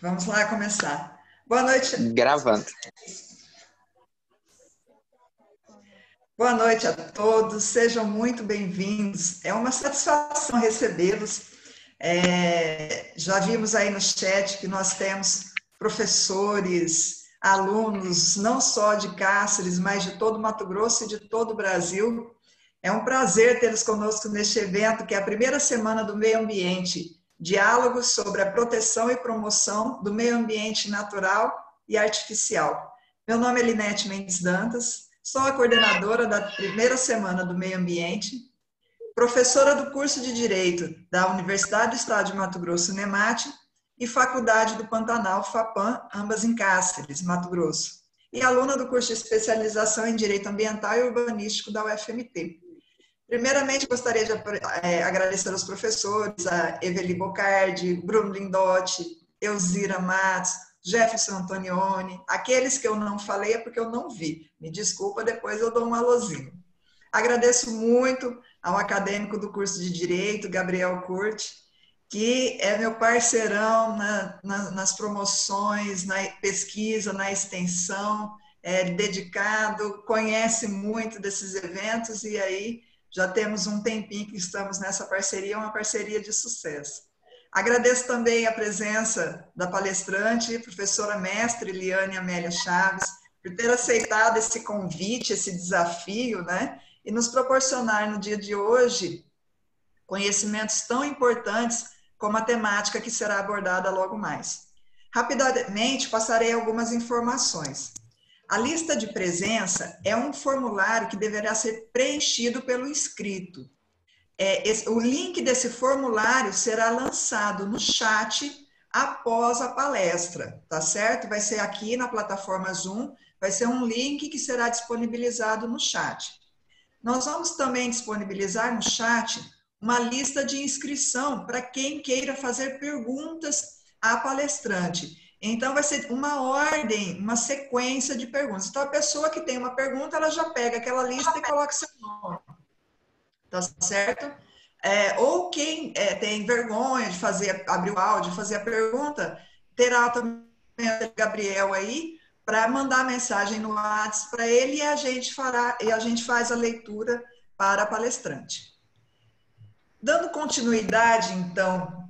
Vamos lá começar. Boa noite. Gravando. Boa noite a todos, sejam muito bem-vindos. É uma satisfação recebê-los. Já vimos aí no chat que nós temos professores, alunos, não só de Cáceres, mas de todo Mato Grosso e de todo o Brasil. É um prazer tê-los conosco neste evento, que é a primeira semana do meio ambiente, diálogos sobre a proteção e promoção do meio ambiente natural e artificial. Meu nome é Linete Mendes Dantas, sou a coordenadora da primeira semana do meio ambiente, professora do curso de Direito da Universidade do Estado de Mato Grosso, UNEMAT, e Faculdade do Pantanal, FAPAM, ambas em Cáceres, Mato Grosso, e aluna do curso de especialização em Direito Ambiental e Urbanístico da UFMT. Primeiramente, gostaria de agradecer aos professores, a Eveli Bocardi, Bruno Lindotti, Elzira Matos, Jefferson Antonioni. Aqueles que eu não falei é porque eu não vi. Me desculpa, depois eu dou um alôzinho. Agradeço muito ao acadêmico do curso de Direito, Gabriel Curti, que é meu parceirão nas promoções, na pesquisa, na extensão, é dedicado, conhece muito desses eventos e aí já temos um tempinho que estamos nessa parceria, uma parceria de sucesso. Agradeço também a presença da palestrante, professora mestre Liane Amélia Chaves, por ter aceitado esse convite, esse desafio, né? E nos proporcionar no dia de hoje conhecimentos tão importantes como a temática que será abordada logo mais. Rapidamente passarei algumas informações. A lista de presença é um formulário que deverá ser preenchido pelo inscrito. O link desse formulário será lançado no chat após a palestra, tá certo? Vai ser aqui na plataforma Zoom, vai ser um link que será disponibilizado no chat. Nós vamos também disponibilizar no chat uma lista de inscrição para quem queira fazer perguntas à palestrante. Então, vai ser uma ordem, uma sequência de perguntas. Então, a pessoa que tem uma pergunta, ela já pega aquela lista e coloca seu nome. Tá certo? Ou quem tem vergonha de abrir o áudio, fazer a pergunta, terá também o Gabriel aí, para mandar mensagem no WhatsApp para ele e a gente faz a leitura para a palestrante. Dando continuidade, então,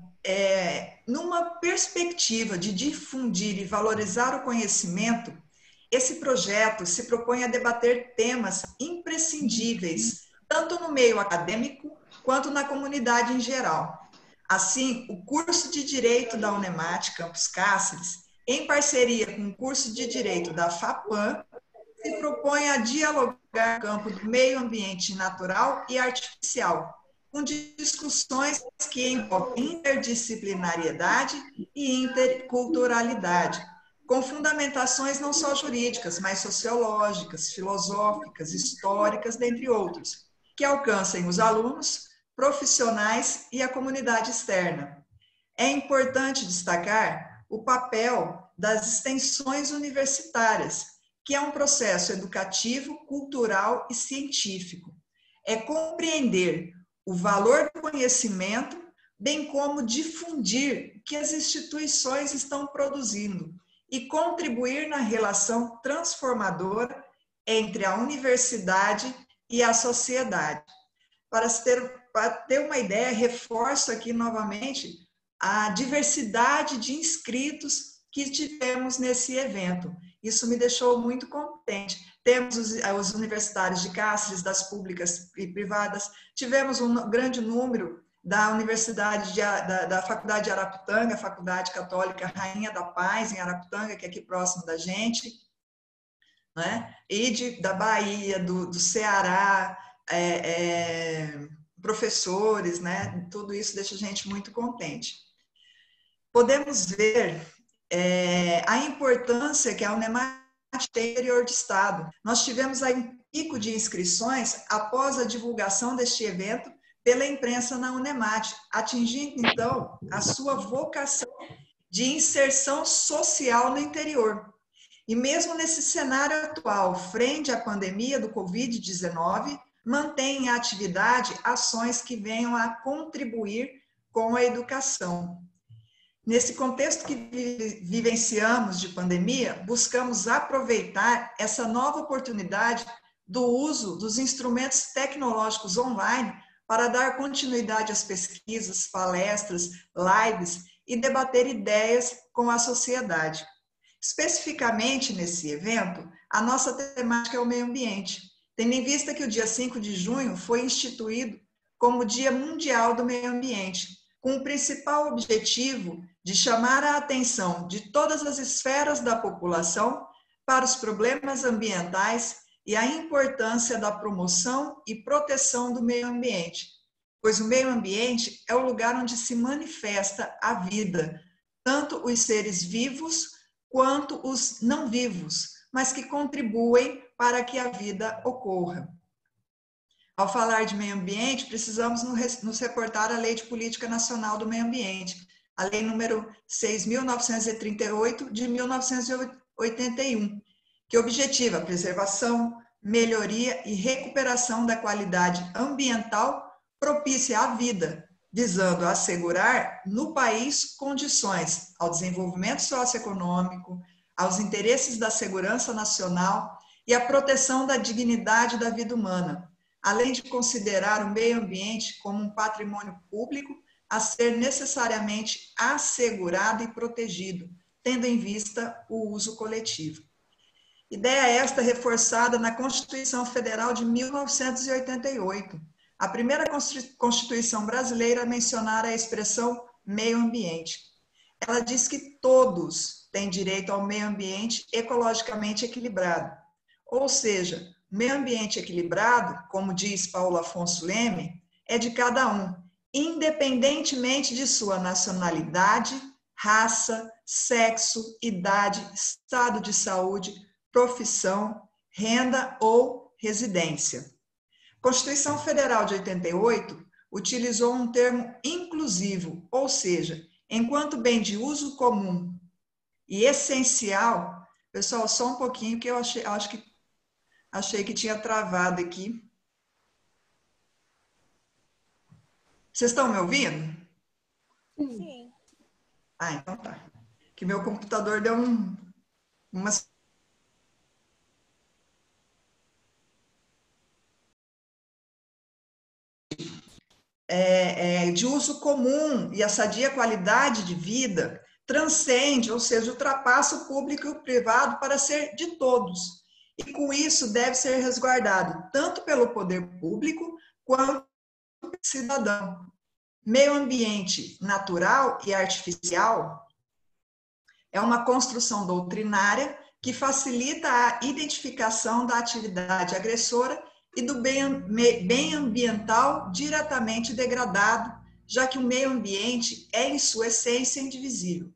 numa perspectiva de difundir e valorizar o conhecimento, esse projeto se propõe a debater temas imprescindíveis, tanto no meio acadêmico quanto na comunidade em geral. Assim, o curso de Direito da UNEMAT, Campus Cáceres, em parceria com o curso de Direito da FAPAM, se propõe a dialogar no campo do meio ambiente natural e artificial, com discussões que envolvem interdisciplinariedade e interculturalidade, com fundamentações não só jurídicas, mas sociológicas, filosóficas, históricas, dentre outros, que alcancem os alunos, profissionais e a comunidade externa. É importante destacar o papel das extensões universitárias, que é um processo educativo, cultural e científico. É compreender o valor do conhecimento, bem como difundir o que as instituições estão produzindo e contribuir na relação transformadora entre a universidade e a sociedade. Para ter uma ideia, reforço aqui novamente a diversidade de inscritos que tivemos nesse evento. Isso me deixou muito contente. Temos os universitários de Cáceres, das públicas e privadas, tivemos um grande número da Universidade da Faculdade de Araputanga, Faculdade Católica Rainha da Paz, em Araputanga, que é aqui próximo da gente, né? E da Bahia, do Ceará, professores, né? Tudo isso deixa a gente muito contente. Podemos ver a importância que a UNEMAT tem no interior do estado. Nós tivemos aí um pico de inscrições após a divulgação deste evento pela imprensa na UNEMAT, atingindo, então, a sua vocação de inserção social no interior. E mesmo nesse cenário atual, frente à pandemia do Covid-19, mantém em atividade ações que venham a contribuir com a educação. Nesse contexto que vivenciamos de pandemia, buscamos aproveitar essa nova oportunidade do uso dos instrumentos tecnológicos online para dar continuidade às pesquisas, palestras, lives e debater ideias com a sociedade. Especificamente nesse evento, a nossa temática é o meio ambiente, tendo em vista que o dia 5 de junho foi instituído como Dia Mundial do Meio Ambiente, com o principal objetivo de chamar a atenção de todas as esferas da população para os problemas ambientais e a importância da promoção e proteção do meio ambiente, pois o meio ambiente é o lugar onde se manifesta a vida, tanto os seres vivos quanto os não vivos, mas que contribuem para que a vida ocorra. Ao falar de meio ambiente, precisamos nos reportar à Lei de Política Nacional do Meio Ambiente, a Lei número 6.938, de 1981, que objetiva a preservação, melhoria e recuperação da qualidade ambiental propícia à vida, visando assegurar no país condições ao desenvolvimento socioeconômico, aos interesses da segurança nacional e à proteção da dignidade da vida humana, além de considerar o meio ambiente como um patrimônio público a ser necessariamente assegurado e protegido, tendo em vista o uso coletivo. Ideia esta reforçada na Constituição Federal de 1988, a primeira Constituição brasileira a mencionar a expressão meio ambiente. Ela diz que todos têm direito ao meio ambiente ecologicamente equilibrado, ou seja, meio ambiente equilibrado, como diz Paulo Afonso Leme, é de cada um, independentemente de sua nacionalidade, raça, sexo, idade, estado de saúde, profissão, renda ou residência. A Constituição Federal de 88 utilizou um termo inclusivo, ou seja, enquanto bem de uso comum e essencial. Pessoal, só um pouquinho que eu achei que tinha travado aqui. Vocês estão me ouvindo? Sim. Ah, então tá. Que meu computador deu umas... de uso comum e a sadia qualidade de vida transcende, ou seja, ultrapassa o público e o privado para ser de todos. E com isso deve ser resguardado tanto pelo poder público quanto pelo cidadão. Meio ambiente natural e artificial é uma construção doutrinária que facilita a identificação da atividade agressora e do bem ambiental diretamente degradado, já que o meio ambiente é, em sua essência, indivisível.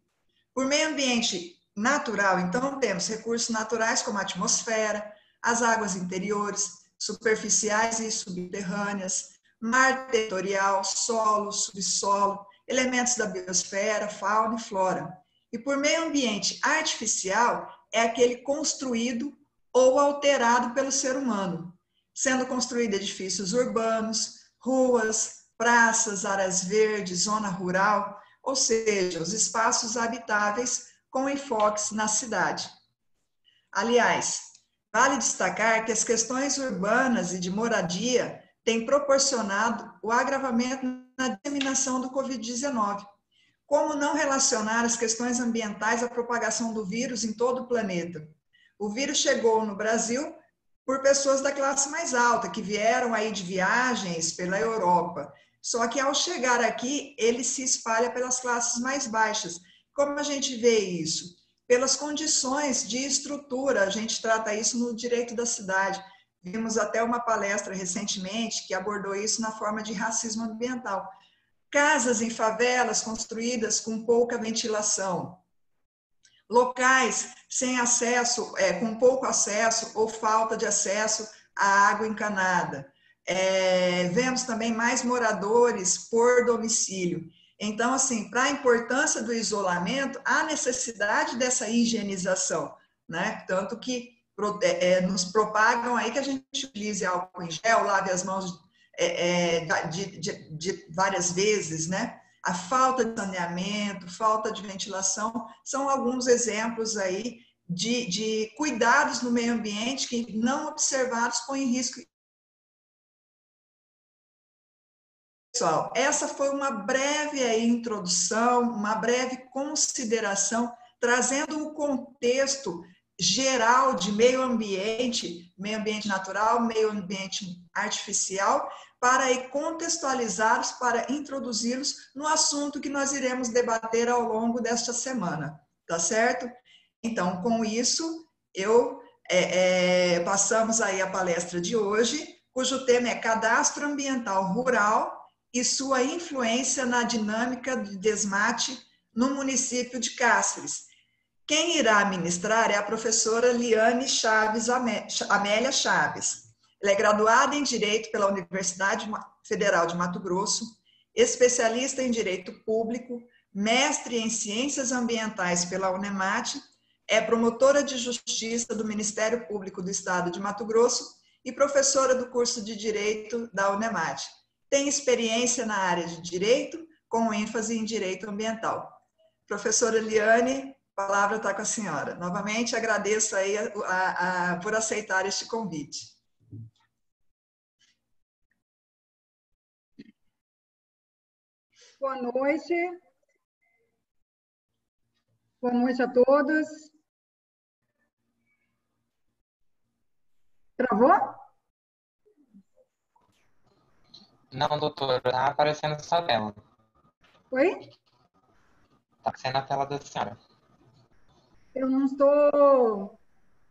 Por meio ambiente natural, então, temos recursos naturais como a atmosfera, as águas interiores, superficiais e subterrâneas, mar territorial, solo, subsolo, elementos da biosfera, fauna e flora. E por meio ambiente artificial é aquele construído ou alterado pelo ser humano, sendo construído edifícios urbanos, ruas, praças, áreas verdes, zona rural, ou seja, os espaços habitáveis com enfoques na cidade. Aliás, vale destacar que as questões urbanas e de moradia têm proporcionado o agravamento na disseminação do Covid-19. Como não relacionar as questões ambientais à propagação do vírus em todo o planeta? O vírus chegou no Brasil por pessoas da classe mais alta, que vieram aí de viagens pela Europa. Só que ao chegar aqui, ele se espalha pelas classes mais baixas. Como a gente vê isso? Pelas condições de estrutura, a gente trata isso no direito da cidade. Vimos até uma palestra recentemente que abordou isso na forma de racismo ambiental. Casas em favelas construídas com pouca ventilação, locais sem acesso, com pouco acesso ou falta de acesso à água encanada. Vemos também mais moradores por domicílio. Então, assim, para a importância do isolamento, há necessidade dessa higienização, né? Tanto que nos propagam aí que a gente utilize álcool em gel, lave as mãos de várias vezes, né? a falta de saneamento, falta de ventilação, são alguns exemplos aí de cuidados no meio ambiente que, não observados, põem em risco. Pessoal, essa foi uma breve aí introdução, uma breve consideração, trazendo um contexto geral de meio ambiente natural, meio ambiente artificial, para aí contextualizá-los, para introduzi-los no assunto que nós iremos debater ao longo desta semana, tá certo? Então, com isso, passamos aí a palestra de hoje, cujo tema é Cadastro Ambiental Rural e sua influência na dinâmica de desmate no município de Cáceres. Quem irá ministrar é a professora Liane Amélia Chaves. Ela é graduada em Direito pela Universidade Federal de Mato Grosso, especialista em Direito Público, mestre em Ciências Ambientais pela UNEMAT, é promotora de Justiça do Ministério Público do Estado de Mato Grosso e professora do curso de Direito da UNEMAT. Tem experiência na área de Direito, com ênfase em Direito Ambiental. Professora Liane, a palavra está com a senhora. Novamente, agradeço aí por aceitar este convite. Boa noite. Boa noite a todos. Travou? Não, doutora, tá aparecendo só a tela. Oi? Tá aparecendo a tela da senhora. Eu não estou...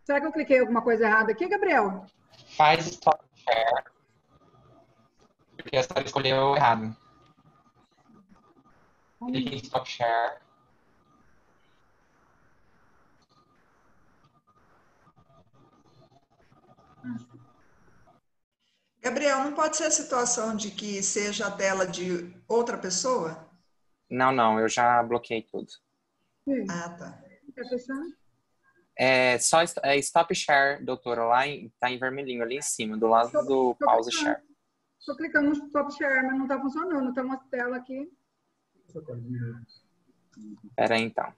Será que eu cliquei alguma coisa errada aqui, Gabriel? Faz stop share, porque a senhora escolheu errado. Clique em stop share. Gabriel, não pode ser a situação de que seja a tela de outra pessoa? Não, eu já bloqueei tudo. Ah, tá. Quer fechar? É só stop share, doutora, lá tá em vermelhinho ali em cima, do lado do pause share. Estou clicando no stop share, mas não está funcionando. Está uma tela aqui. Espera aí, então.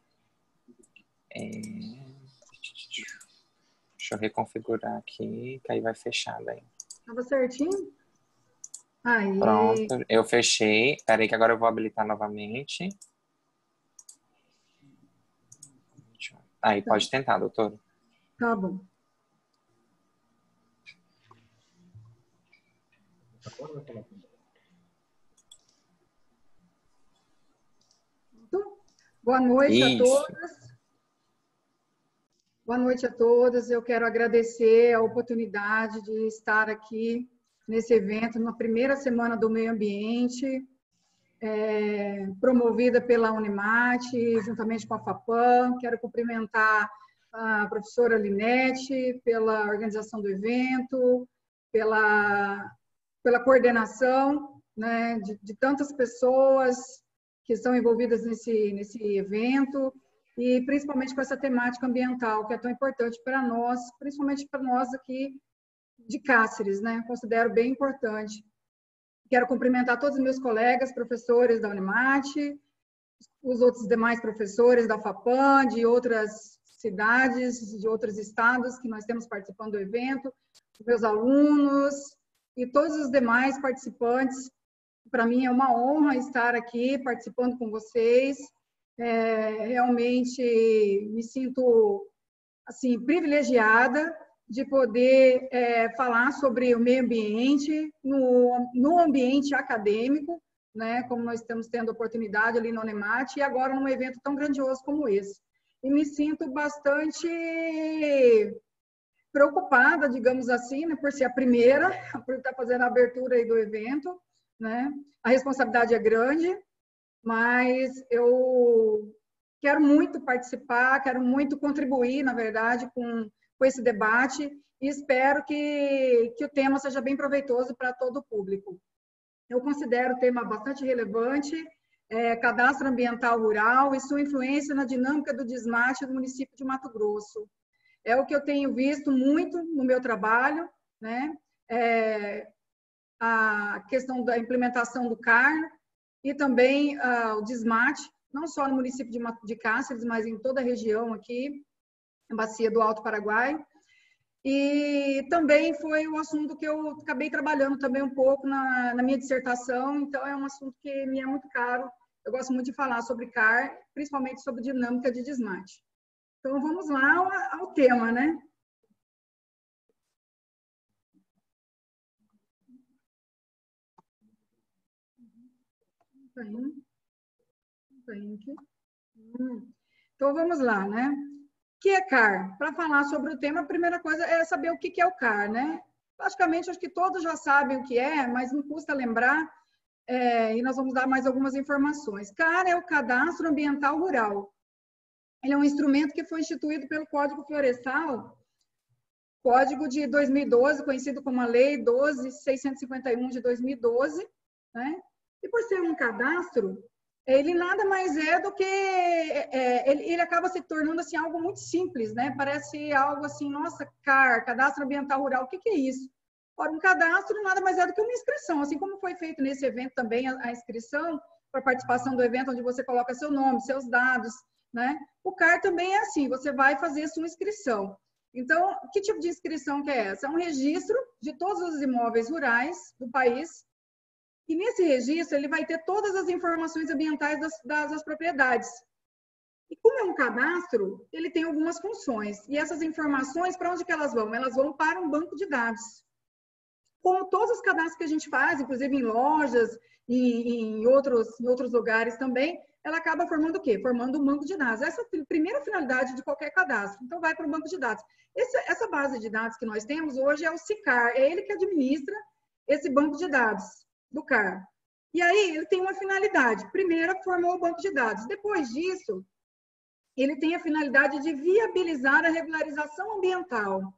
Deixa eu reconfigurar aqui, que aí vai fechar daí. Estava certinho? Aí. Pronto, eu fechei. Espera aí que agora eu vou habilitar novamente. Aí, pode tentar, doutor. Tá bom. Boa noite a todas. Boa noite a todos. Eu quero agradecer a oportunidade de estar aqui nesse evento, na primeira semana do meio ambiente, promovida pela Unimat, juntamente com a FAPAM. Quero cumprimentar a professora Linete pela organização do evento, pela coordenação, né, de tantas pessoas que estão envolvidas nesse evento, e principalmente com essa temática ambiental, que é tão importante para nós, principalmente para nós aqui de Cáceres, né? Considero bem importante. Quero cumprimentar todos os meus colegas, professores da Unimat, os outros demais professores da FAPAM, de outras cidades, de outros estados que nós temos participando do evento, meus alunos e todos os demais participantes. Para mim é uma honra estar aqui participando com vocês. Realmente me sinto assim privilegiada de poder falar sobre o meio ambiente no ambiente acadêmico, né, como nós estamos tendo oportunidade ali no UNEMAT, e agora num evento tão grandioso como esse. E me sinto bastante preocupada, digamos assim, né, por ser a primeira, por estar fazendo a abertura aí do evento, né? A responsabilidade é grande, mas eu quero muito participar, quero muito contribuir, na verdade, com esse debate, e espero que o tema seja bem proveitoso para todo o público. Eu considero o tema bastante relevante, cadastro ambiental rural e sua influência na dinâmica do desmate do município de Mato Grosso. É o que eu tenho visto muito no meu trabalho, né? A questão da implementação do CAR, e também o Desmate, não só no município de Cáceres, mas em toda a região aqui, a Bacia do Alto Paraguai. E também foi um assunto que eu acabei trabalhando também um pouco na minha dissertação, então é um assunto que me é muito caro. Eu gosto muito de falar sobre CAR, principalmente sobre dinâmica de desmate. Então, vamos lá ao tema, né? Então, vamos lá, né? O que é CAR? Para falar sobre o tema, a primeira coisa é saber o que é o CAR, né? Praticamente, acho que todos já sabem o que é, mas não custa lembrar, e nós vamos dar mais algumas informações. CAR é o Cadastro Ambiental Rural. Ele é um instrumento que foi instituído pelo Código Florestal, Código de 2012, conhecido como a Lei 12.651 de 2012, né? E por ser um cadastro, ele nada mais é do que ele acaba se tornando assim algo muito simples, né? Parece algo assim, nossa, CAR, Cadastro Ambiental Rural, o que é isso? Ora, um cadastro nada mais é do que uma inscrição, assim como foi feito nesse evento também a inscrição para participação do evento, onde você coloca seu nome, seus dados, né? O CAR também é assim, você vai fazer sua inscrição. Então, que tipo de inscrição que é essa? É um registro de todos os imóveis rurais do país. E nesse registro, ele vai ter todas as informações ambientais das propriedades. E como é um cadastro, ele tem algumas funções. E essas informações, para onde que elas vão? Elas vão para um banco de dados. Como todos os cadastros que a gente faz, inclusive em lojas e em outros lugares também, ela acaba formando o quê? Formando um banco de dados. Essa é a primeira finalidade de qualquer cadastro. Então, vai para o banco de dados. Essa base de dados que nós temos hoje é o SICAR. É ele que administra esse banco de dados do CAR. E aí, ele tem uma finalidade. Primeiro, formou o banco de dados. Depois disso, ele tem a finalidade de viabilizar a regularização ambiental.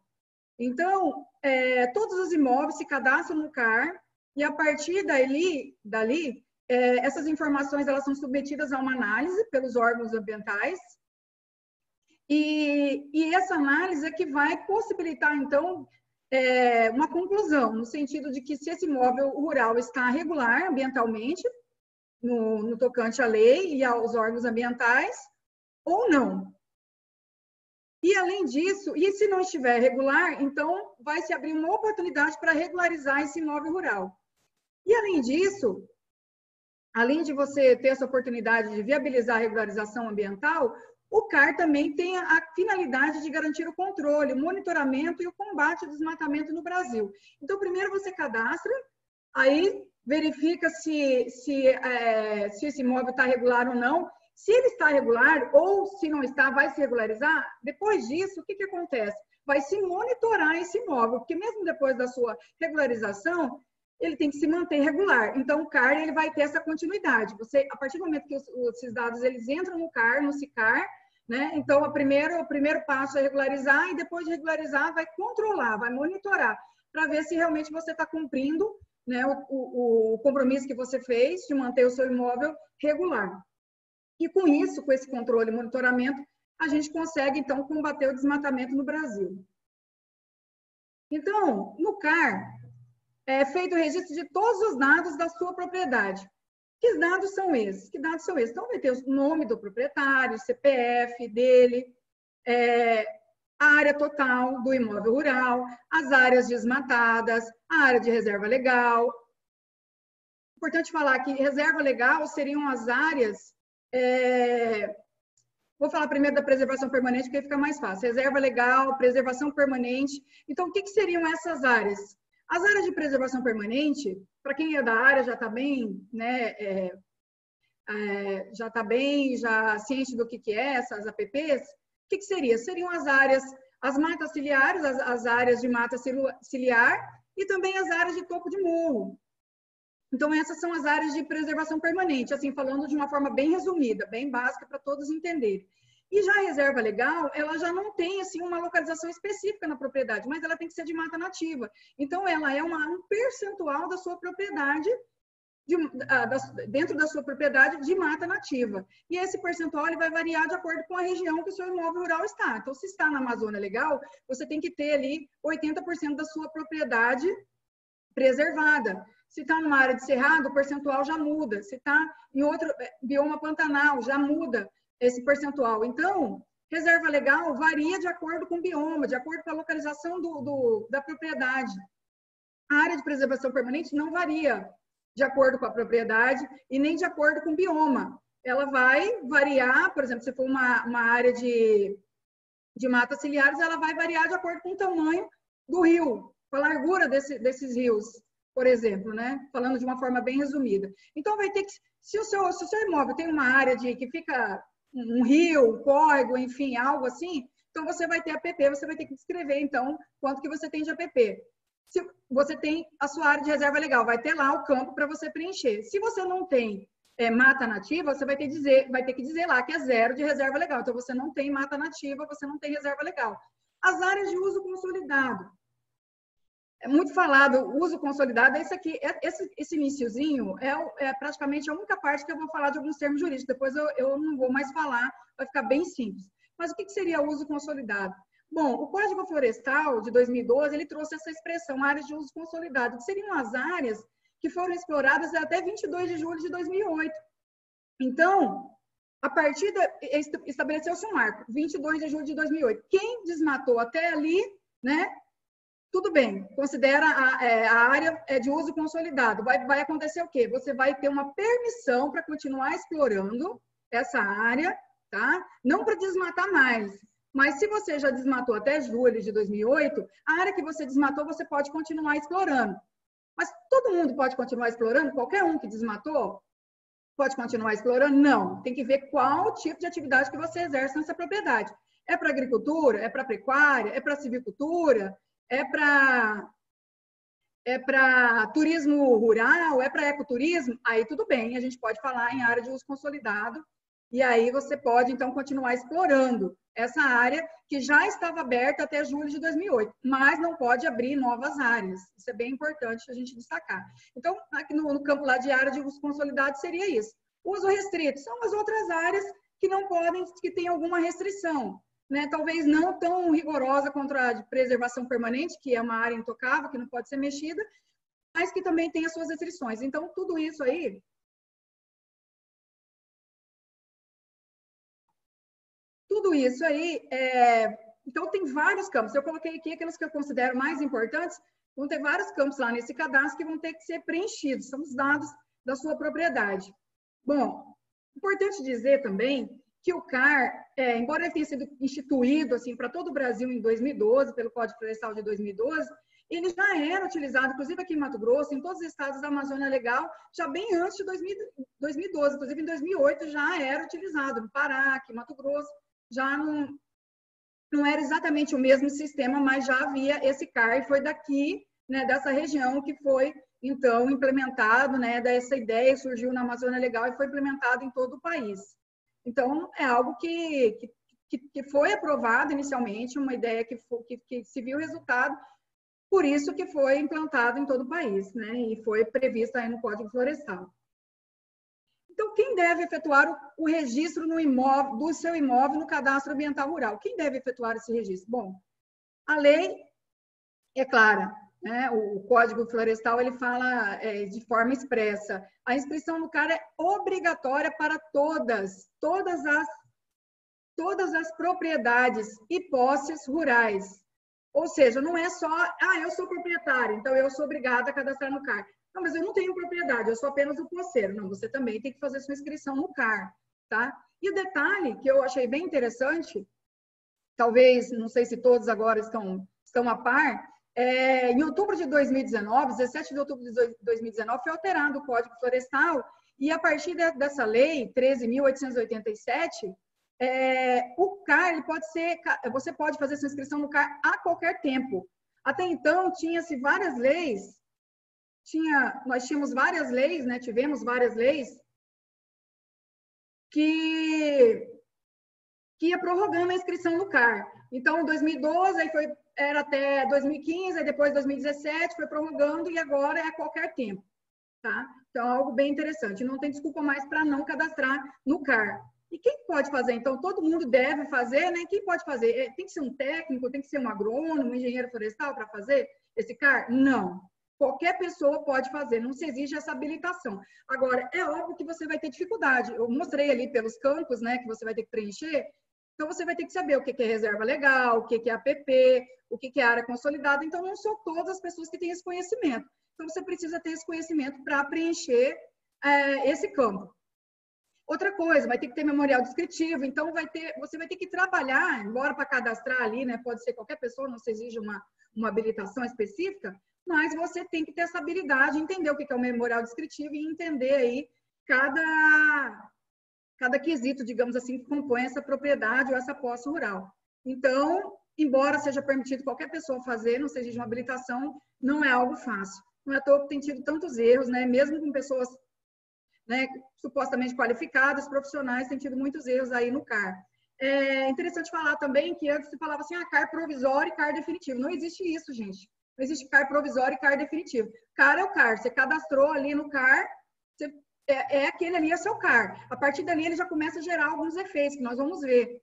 Então, todos os imóveis se cadastram no CAR e, a partir dali essas informações elas são submetidas a uma análise pelos órgãos ambientais e essa análise é que vai possibilitar, então, uma conclusão, no sentido de que se esse imóvel rural está regular ambientalmente, no tocante à lei e aos órgãos ambientais, ou não. E, além disso, e se não estiver regular, então vai se abrir uma oportunidade para regularizar esse imóvel rural. E, além disso, além de você ter essa oportunidade de viabilizar a regularização ambiental, o CAR também tem a finalidade de garantir o controle, o monitoramento e o combate ao desmatamento no Brasil. Então, primeiro você cadastra, aí verifica se esse imóvel está regular ou não. Se ele está regular ou se não está, vai se regularizar. Depois disso, o que acontece? Vai se monitorar esse imóvel, porque mesmo depois da sua regularização, ele tem que se manter regular. Então, o CAR ele vai ter essa continuidade. Você, a partir do momento que esses dados eles entram no CAR, no SICAR, né? Então, o primeiro passo é regularizar e depois de regularizar, vai controlar, vai monitorar, para ver se realmente você está cumprindo, né, o compromisso que você fez de manter o seu imóvel regular. E com isso, com esse controle e monitoramento, a gente consegue, então, combater o desmatamento no Brasil. Então, no CAR, é feito o registro de todos os dados da sua propriedade. Que dados são esses? Então, vai ter o nome do proprietário, o CPF dele, a área total do imóvel rural, as áreas desmatadas, a área de reserva legal. Importante falar que reserva legal seriam as áreas... Vou falar primeiro da preservação permanente, porque fica mais fácil. Reserva legal, preservação permanente. Então, o que seriam essas áreas? As áreas de preservação permanente, para quem é da área já está bem, né, já está bem, já ciente do que é essas APPs, o que seria? Seriam as áreas, as matas ciliares, as áreas de mata ciliar e também as áreas de topo de morro. Então, essas são as áreas de preservação permanente, assim, falando de uma forma bem resumida, bem básica, para todos entenderem. E já a reserva legal, ela já não tem, assim, uma localização específica na propriedade, mas ela tem que ser de mata nativa. Então, ela é um percentual da sua propriedade, dentro da sua propriedade, de mata nativa. E esse percentual ele vai variar de acordo com a região que o seu imóvel rural está. Então, se está na Amazônia Legal, você tem que ter ali 80% da sua propriedade preservada. Se está numa área de cerrado, o percentual já muda. Se está em outro bioma pantanal, já muda esse percentual. Então, reserva legal varia de acordo com o bioma, de acordo com a localização da propriedade. A área de preservação permanente não varia de acordo com a propriedade e nem de acordo com o bioma. Ela vai variar, por exemplo, se for uma área de matas ciliares, ela vai variar de acordo com o tamanho do rio, com a largura desses rios, por exemplo, né? Falando de uma forma bem resumida. Então, vai ter que, se o seu imóvel tem uma área que fica um rio, um córrego, enfim, algo assim, então você vai ter APP, você vai ter que descrever, então, quanto que você tem de APP. Se você tem a sua área de reserva legal, vai ter lá o campo para você preencher. Se você não tem mata nativa, você vai ter que dizer lá que é 0 de reserva legal. Então, você não tem mata nativa, você não tem reserva legal. As áreas de uso consolidado. É muito falado, uso consolidado, é isso aqui, esse iniciozinho é praticamente a única parte que eu vou falar de alguns termos jurídicos, depois eu não vou mais falar, vai ficar bem simples. Mas o que seria uso consolidado? Bom, o Código Florestal de 2012, ele trouxe essa expressão, áreas de uso consolidado, que seriam as áreas que foram exploradas até 22 de julho de 2008. Então, a partir estabeleceu-se um marco, 22 de julho de 2008. Quem desmatou até ali, né? Tudo bem, considera a área de uso consolidado. Vai acontecer o quê? Você vai ter uma permissão para continuar explorando essa área, tá? Não para desmatar mais. Mas se você já desmatou até julho de 2008, a área que você desmatou, você pode continuar explorando. Mas todo mundo pode continuar explorando? Qualquer um que desmatou pode continuar explorando? Não. Tem que ver qual tipo de atividade que você exerce nessa propriedade. É para agricultura? É para pecuária? É para silvicultura? É para turismo rural, é para ecoturismo, aí tudo bem, a gente pode falar em área de uso consolidado, e aí você pode, então, continuar explorando essa área que já estava aberta até julho de 2008, mas não pode abrir novas áreas. Isso é bem importante a gente destacar. Então, aqui no campo lá de área de uso consolidado seria isso. Uso restrito são as outras áreas que não podem, que têm alguma restrição. Né, talvez não tão rigorosa contra a de preservação permanente, que é uma área intocável, que não pode ser mexida, mas que também tem as suas restrições. Então, tudo isso aí... Então, tem vários campos. Eu coloquei aqui aqueles que eu considero mais importantes. Vão ter vários campos lá nesse cadastro que vão ter que ser preenchidos. São os dados da sua propriedade. Bom, importante dizer também que o CAR, embora ele tenha sido instituído assim, para todo o Brasil em 2012, pelo Código Florestal de 2012, ele já era utilizado, inclusive aqui em Mato Grosso, em todos os estados da Amazônia Legal, já bem antes de 2012, inclusive em 2008 já era utilizado, no Pará, aqui em Mato Grosso, já não era exatamente o mesmo sistema, mas já havia esse CAR, e foi daqui, né, dessa região que foi, então, implementado, né, dessa ideia, surgiu na Amazônia Legal e foi implementado em todo o país. Então, é algo que foi aprovado inicialmente, uma ideia que se viu resultado, por isso que foi implantado em todo o país, né? E foi previsto aí no Código Florestal. Então, quem deve efetuar o registro do seu imóvel no Cadastro Ambiental Rural? Quem deve efetuar esse registro? Bom, a lei é clara, né? O Código Florestal, ele fala de forma expressa. A inscrição no CAR é obrigatória para todas as propriedades e posses rurais. Ou seja, não é só, eu sou proprietário, então eu sou obrigada a cadastrar no CAR. Não, mas eu não tenho propriedade, eu sou apenas o posseiro. Não, você também tem que fazer sua inscrição no CAR, tá? E o detalhe que eu achei bem interessante, talvez, não sei se todos agora estão a par, em outubro de 2019, 17 de outubro de 2019, foi alterado o Código Florestal e a partir dessa lei, 13.887, o CAR, você pode fazer sua inscrição no CAR a qualquer tempo. Até então, tinha-se várias leis, nós tínhamos várias leis, né? Tivemos várias leis que ia prorrogando a inscrição no CAR. Então, em 2012, aí era até 2015, aí depois 2017, foi prorrogando e agora é a qualquer tempo, tá? Então, é algo bem interessante. Não tem desculpa mais para não cadastrar no CAR. E quem pode fazer? Então, todo mundo deve fazer, né? Quem pode fazer? Tem que ser um técnico, tem que ser um agrônomo, um engenheiro florestal para fazer esse CAR? Não. qualquer pessoa pode fazer, não se exige essa habilitação. Agora, é óbvio que você vai ter dificuldade. Eu mostrei ali pelos campos, né, que você vai ter que preencher. Então, você vai ter que saber o que é reserva legal, o que é APP, o que é área consolidada. Então, não são todas as pessoas que têm esse conhecimento. Então, você precisa ter esse conhecimento para preencher esse campo. Outra coisa, vai ter que ter memorial descritivo. Então, você vai ter que trabalhar, embora para cadastrar ali, né, pode ser qualquer pessoa, não se exige uma habilitação específica, mas você tem que ter essa habilidade, entender o que é o memorial descritivo e entender aí cada quesito, digamos assim, que compõe essa propriedade ou essa posse rural. Então, embora seja permitido qualquer pessoa fazer, não seja de uma habilitação, não é algo fácil. Não é à toa que tem tido tantos erros, né? Mesmo com pessoas, né, supostamente qualificadas, profissionais, tem tido muitos erros aí no CAR. É interessante falar também que antes se falava assim, CAR provisório e CAR definitivo. Não existe isso, gente. Não existe CAR provisório e CAR definitivo. CAR é o CAR. Você cadastrou ali no CAR, aquele ali é seu CAR. A partir dali, ele já começa a gerar alguns efeitos, que nós vamos ver.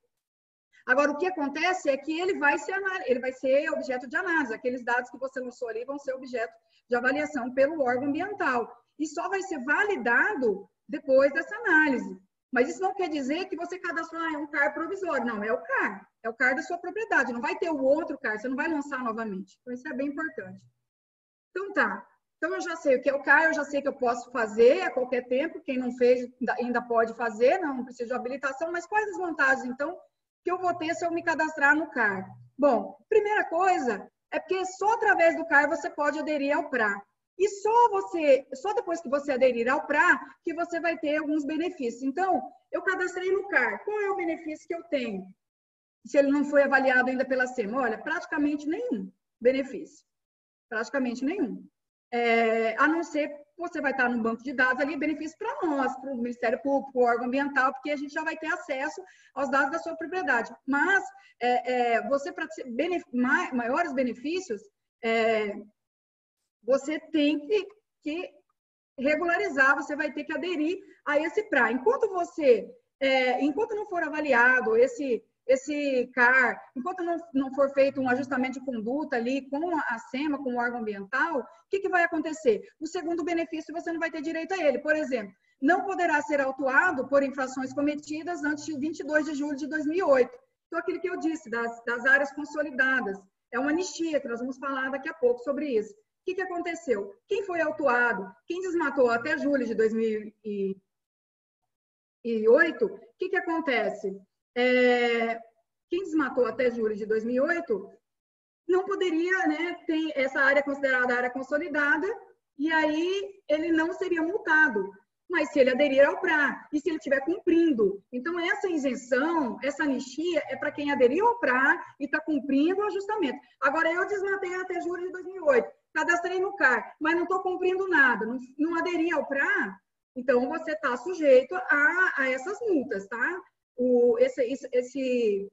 Agora, o que acontece é que ele vai ser objeto de análise. Aqueles dados que você lançou ali vão ser objeto de avaliação pelo órgão ambiental. E só vai ser validado depois dessa análise. Mas isso não quer dizer que você cadastrou um CAR provisório. Não, é o CAR. É o CAR da sua propriedade. Não vai ter o outro CAR, você não vai lançar novamente. Então, isso é bem importante. Então, tá. Então, eu já sei o que é o CAR, eu já sei que eu posso fazer a qualquer tempo. Quem não fez ainda pode fazer, não precisa de habilitação. Mas quais as vantagens, então, que eu vou ter se eu me cadastrar no CAR? Bom, primeira coisa é porque só através do CAR você pode aderir ao PRA. E só depois que você aderir ao PRA, que você vai ter alguns benefícios. Então, eu cadastrei no CAR. Qual é o benefício que eu tenho? Se ele não foi avaliado ainda pela SEMA? Olha, praticamente nenhum benefício. Praticamente nenhum. A não ser que você vai estar no banco de dados ali, benefício para nós, para o Ministério Público, para o órgão ambiental, porque a gente já vai ter acesso aos dados da sua propriedade. Mas, você, para ter maiores benefícios, você tem que regularizar, você vai ter que aderir a esse PRA. Enquanto não for avaliado esse CAR, enquanto não for feito um ajustamento de conduta ali com a SEMA, com o órgão ambiental, o que vai acontecer? O segundo benefício você não vai ter direito a ele. Por exemplo, não poderá ser autuado por infrações cometidas antes de 22 de julho de 2008. Então, aquilo que eu disse, das áreas consolidadas. É uma anistia, que nós vamos falar daqui a pouco sobre isso. O que aconteceu? Quem foi autuado, quem desmatou até julho de 2008, o que acontece? Quem desmatou até julho de 2008 não poderia, né, ter essa área considerada área consolidada, e aí ele não seria multado. Mas se ele aderir ao PRA e se ele estiver cumprindo. Então, essa isenção, essa anistia é para quem aderiu ao PRA e está cumprindo o ajustamento. Agora, eu desmatei até julho de 2008, cadastrei no CAR, mas não estou cumprindo nada, não aderi ao PRA, então você está sujeito a essas multas, tá?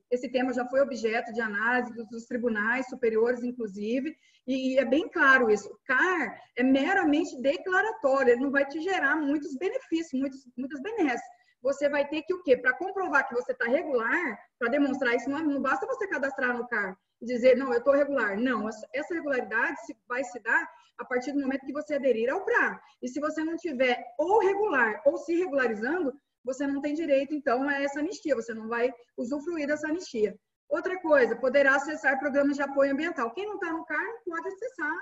Esse tema já foi objeto de análise dos tribunais superiores, inclusive, e é bem claro isso. O CAR é meramente declaratório, ele não vai te gerar muitos benefícios, muitas benesses. Você vai ter que o quê? Para comprovar que você está regular, para demonstrar isso, não basta você cadastrar no CAR e dizer, não, eu estou regular. Não, essa regularidade vai se dar a partir do momento que você aderir ao PRA. E se você não tiver ou regular ou se regularizando, você não tem direito, então, a essa anistia, você não vai usufruir dessa anistia. Outra coisa, poderá acessar programas de apoio ambiental. Quem não está no CAR pode acessar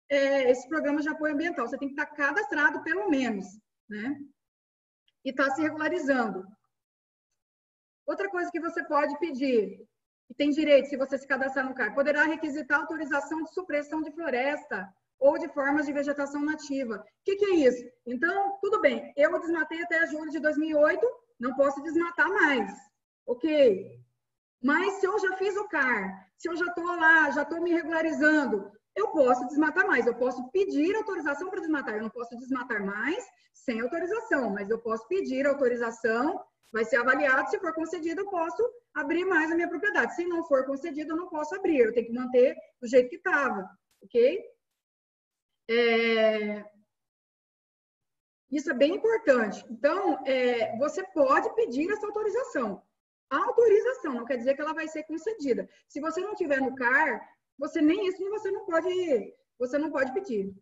esse programa de apoio ambiental. Você tem que estar cadastrado, pelo menos, né? E está se regularizando. Outra coisa que você pode pedir, e tem direito, se você se cadastrar no CAR, poderá requisitar autorização de supressão de floresta ou de formas de vegetação nativa. O que é isso? Então, tudo bem, eu desmatei até julho de 2008, não posso desmatar mais, ok? Mas se eu já fiz o CAR, se eu já estou lá, já estou me regularizando, eu posso desmatar mais, eu posso pedir autorização para desmatar, eu não posso desmatar mais sem autorização, mas eu posso pedir autorização, vai ser avaliado, se for concedido, eu posso abrir mais a minha propriedade. Se não for concedido, eu não posso abrir, eu tenho que manter do jeito que estava, ok? Isso é bem importante. Então, você pode pedir essa autorização. A autorização não quer dizer que ela vai ser concedida. Se você não tiver no CAR, você nem isso você não pode pedir.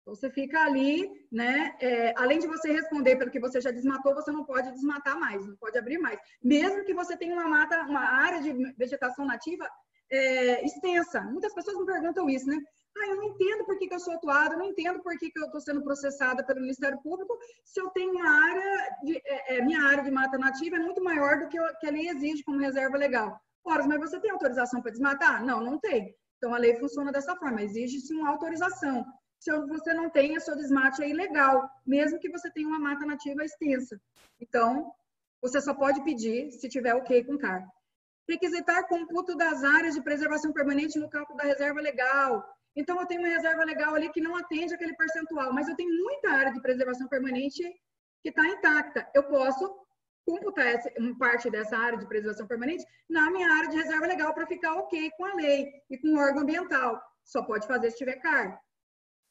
Você fica ali, né? Além de você responder pelo que você já desmatou, você não pode desmatar mais, não pode abrir mais. Mesmo que você tenha uma área de vegetação nativa extensa. Muitas pessoas me perguntam isso, né? Eu não entendo por que eu sou atuada, eu não entendo por que eu estou sendo processada pelo Ministério Público se eu tenho uma área, minha área de mata nativa é muito maior do que a lei exige como reserva legal. Ora, mas você tem autorização para desmatar? Não, não tem. Então, a lei funciona dessa forma, exige-se uma autorização. Se você não tem, o seu desmate é ilegal, mesmo que você tenha uma mata nativa extensa. Então, você só pode pedir se tiver ok com o CAR. Requisitar computo das áreas de preservação permanente no cálculo da reserva legal. Então, eu tenho uma reserva legal ali que não atende aquele percentual, mas eu tenho muita área de preservação permanente que está intacta. Eu posso computar uma parte dessa área de preservação permanente na minha área de reserva legal para ficar ok com a lei e com o órgão ambiental. Só pode fazer se tiver CAR.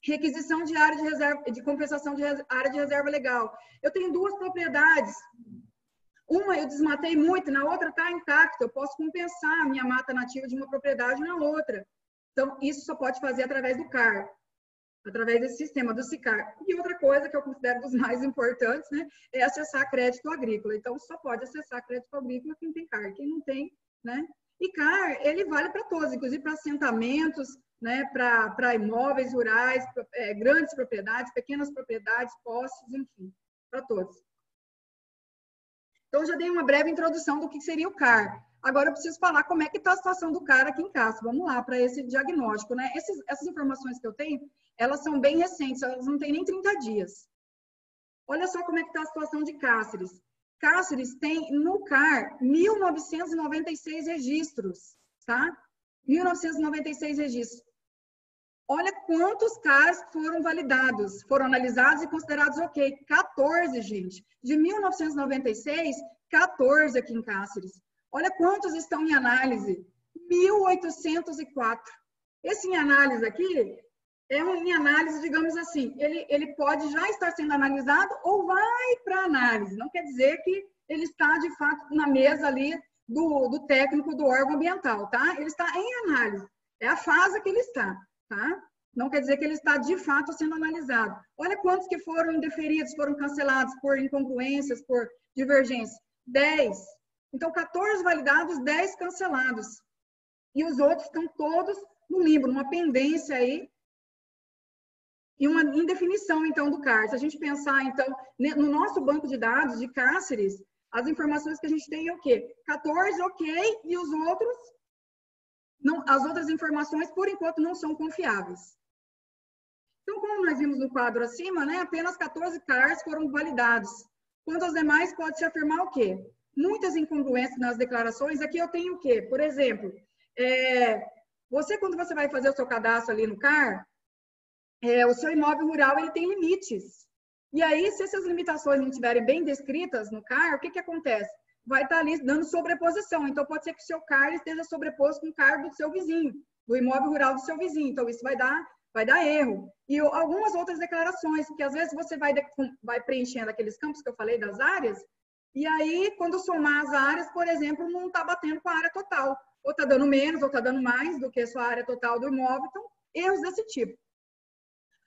Requisição de área de reserva, de compensação de área de reserva legal. Eu tenho 2 propriedades. Uma eu desmatei muito, na outra está intacta. Eu posso compensar a minha mata nativa de uma propriedade na outra. Então, isso só pode fazer através do CAR, através desse sistema do SICAR. E outra coisa que eu considero dos mais importantes, né, é acessar crédito agrícola. Então, só pode acessar crédito agrícola quem tem CAR. Quem não tem, né? E CAR, ele vale para todos, inclusive para assentamentos, né, para imóveis rurais, grandes propriedades, pequenas propriedades, posses, enfim, para todos. Então, já dei uma breve introdução do que seria o CAR. Agora, eu preciso falar como é que está a situação do CAR aqui em Castro. Vamos lá, para esse diagnóstico, né? Essas informações que eu tenho, elas são bem recentes, elas não têm nem 30 dias. Olha só como é que está a situação de Cáceres. Cáceres tem, no CAR, 1.996 registros, tá? 1.996 registros. Olha quantos CARs foram validados, foram analisados e considerados ok. 14, gente. De 1996, 14 aqui em Cáceres. Olha quantos estão em análise. 1.804. Esse em análise aqui é um em análise, digamos assim, ele pode já estar sendo analisado ou vai para análise. Não quer dizer que ele está, de fato, na mesa ali do técnico do órgão ambiental, tá? Ele está em análise. É a fase que ele está. Tá? Não quer dizer que ele está, de fato, sendo analisado. Olha quantos que foram indeferidos, foram cancelados por incongruências, por divergência. 10. Então, 14 validados, 10 cancelados. E os outros estão todos no limbo, numa pendência aí, e uma indefinição, então, do CAR. Se a gente pensar, então, no nosso banco de dados de Cáceres, as informações que a gente tem é o quê? 14, ok, e os outros... Não, as outras informações, por enquanto, não são confiáveis. Então, como nós vimos no quadro acima, né, apenas 14 CARs foram validados. Quanto aos demais, pode-se afirmar o quê? Muitas incongruências nas declarações. Aqui eu tenho o quê? Por exemplo, quando você vai fazer o seu cadastro ali no CAR, o seu imóvel rural ele tem limites. E aí, se essas limitações não estiverem bem descritas no CAR, o que acontece? Vai estar ali dando sobreposição. Então, pode ser que o seu CAR esteja sobreposto com o CAR do seu vizinho, do imóvel rural do seu vizinho. Então, isso vai dar erro. E algumas outras declarações, porque às vezes você vai preenchendo aqueles campos que eu falei das áreas, e aí, quando somar as áreas, por exemplo, não está batendo com a área total. Ou está dando menos, ou está dando mais do que a sua área total do imóvel. Então, erros desse tipo.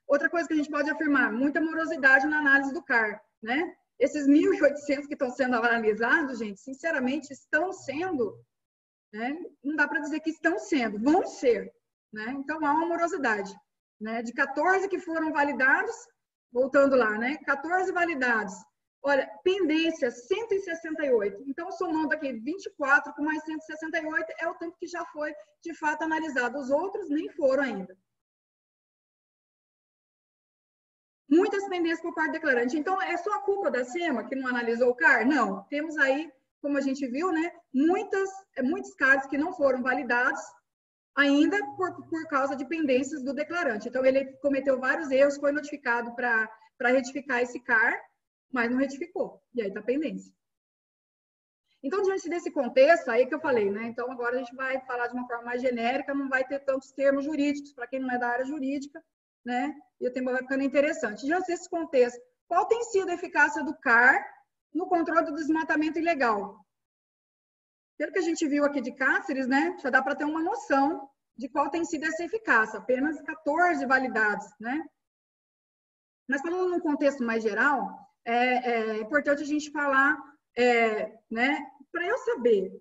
Outra coisa que a gente pode afirmar, muita morosidade na análise do CAR, né? Esses 1.800 que estão sendo analisados, gente, sinceramente, estão sendo, né? Não dá para dizer que estão sendo, vão ser, né? Então, há uma morosidade, né? De 14 que foram validados, voltando lá, né? 14 validados. Olha, pendência, 168. Então, somando aqui 24 com mais 168, é o tanto que já foi, de fato, analisado. Os outros nem foram ainda. Muitas pendências por parte do declarante. Então, é só a culpa da SEMA que não analisou o CAR? Não. Temos aí, como a gente viu, né, muitos CARs que não foram validados ainda por causa de pendências do declarante. Então, ele cometeu vários erros, foi notificado para retificar esse CAR, mas não retificou. E aí está pendência. Então, diante desse contexto, aí que eu falei, né? Então, agora a gente vai falar de uma forma mais genérica, não vai ter tantos termos jurídicos, para quem não é da área jurídica, né? E o tema vai ficando interessante. Diante desse contexto, qual tem sido a eficácia do CAR no controle do desmatamento ilegal? Pelo que a gente viu aqui de Cáceres, né? Já dá para ter uma noção de qual tem sido essa eficácia. Apenas 14 validados, né? Mas falando num contexto mais geral, é importante a gente falar, né, para eu saber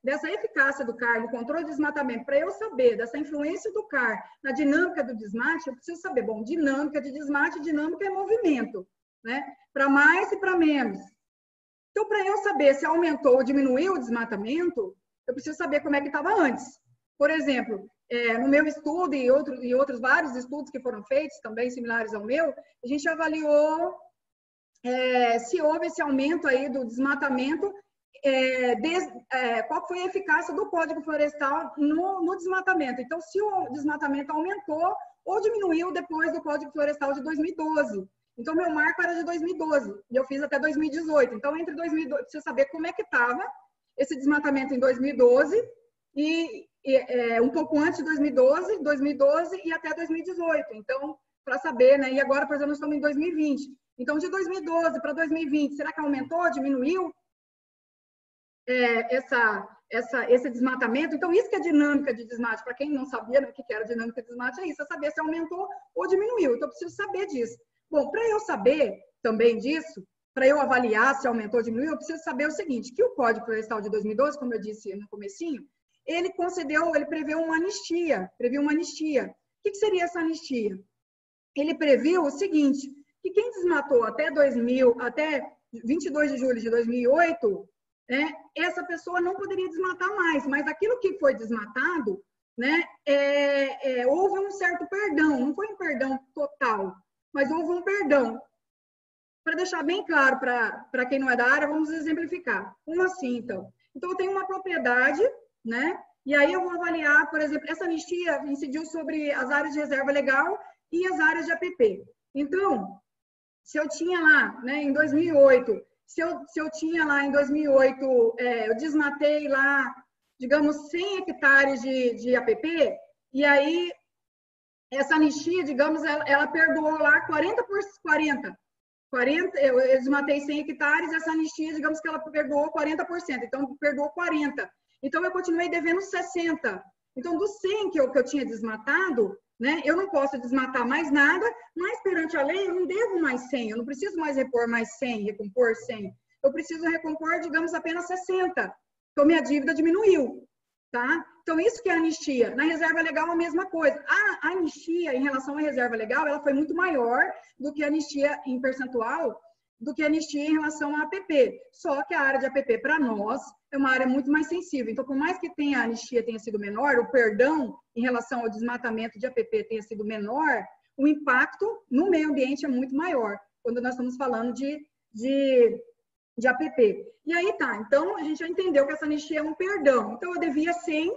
dessa eficácia do CAR no controle de desmatamento, para eu saber dessa influência do CAR na dinâmica do desmate, eu preciso saber, bom, dinâmica de desmate, dinâmica é movimento, né? Para mais e para menos. Então, para eu saber se aumentou ou diminuiu o desmatamento, eu preciso saber como é que estava antes. Por exemplo, no meu estudo e outros vários estudos que foram feitos, também similares ao meu, a gente avaliou se houve esse aumento aí do desmatamento, qual foi a eficácia do Código Florestal no desmatamento. Então, se o desmatamento aumentou ou diminuiu depois do Código Florestal de 2012. Então, meu marco era de 2012 e eu fiz até 2018. Então, entre 2012, precisa saber como é que estava esse desmatamento em 2012 e um pouco antes de 2012 e até 2018. Então, para saber, né? E agora, por exemplo, nós estamos em 2020. Então, de 2012 para 2020, será que aumentou, diminuiu esse desmatamento? Então, isso que é dinâmica de desmate. Para quem não sabia, né, o que era dinâmica de desmate, é isso, é saber se aumentou ou diminuiu. Então, eu preciso saber disso. Bom, para eu saber também disso, para eu avaliar se aumentou ou diminuiu, eu preciso saber o seguinte, que o Código Florestal de 2012, como eu disse no comecinho, ele preveu uma anistia, O que seria essa anistia? Ele previu o seguinte, que quem desmatou até 22 de julho de 2008, né, essa pessoa não poderia desmatar mais, mas aquilo que foi desmatado, né, houve um certo perdão, não foi um perdão total, mas houve um perdão. Para deixar bem claro para quem não é da área, vamos exemplificar. Como assim, então? Então, eu tenho uma propriedade, né? E aí eu vou avaliar, por exemplo, essa anistia incidiu sobre as áreas de reserva legal e as áreas de APP. Então, se eu tinha lá, né, em 2008, se eu tinha lá em 2008, eu desmatei lá, digamos, 100 hectares de APP, e aí essa anistia, digamos, ela perdoou lá 40 por 40. Eu desmatei 100 hectares, essa anistia, digamos que ela perdoou 40%, então perdoou 40%. Então, eu continuei devendo 60%. Então, dos 100 que eu tinha desmatado, né, eu não posso desmatar mais nada, mas perante a lei eu não devo mais 100, eu não preciso mais repor mais 100, recompor 100. Eu preciso recompor, digamos, apenas 60. Então, minha dívida diminuiu, tá? Então, isso que é a anistia. Na reserva legal, a mesma coisa. A anistia, em relação à reserva legal, ela foi muito maior do que a anistia em percentual, do que a anistia em relação à APP. Só que a área de APP, para nós, é uma área muito mais sensível. Então, por mais que a anistia tenha sido menor, o perdão em relação ao desmatamento de APP tenha sido menor, o impacto no meio ambiente é muito maior, quando nós estamos falando de APP. E aí tá, então a gente já entendeu que essa anistia é um perdão. Então, eu devia 100,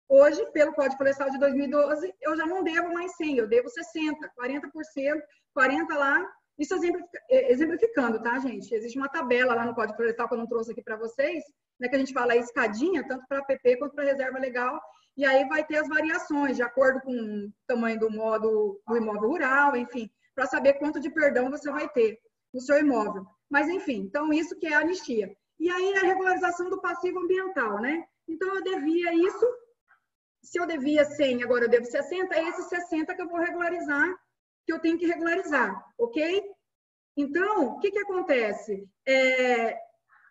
hoje, pelo Código Florestal de 2012, eu já não devo mais 100, eu devo 60, 40%, 40% lá. Isso exemplificando, tá, gente? Existe uma tabela lá no Código Florestal que eu não trouxe aqui para vocês, né, que a gente fala a escadinha, tanto para APP quanto para reserva legal, e aí vai ter as variações, de acordo com o tamanho do imóvel rural, enfim, para saber quanto de perdão você vai ter no seu imóvel. Mas, enfim, então isso que é a anistia. E aí a regularização do passivo ambiental, né? Então, eu devia isso, se eu devia 100, agora eu devo 60, é esses 60 que eu vou regularizar, que eu tenho que regularizar, ok? Então, o que acontece?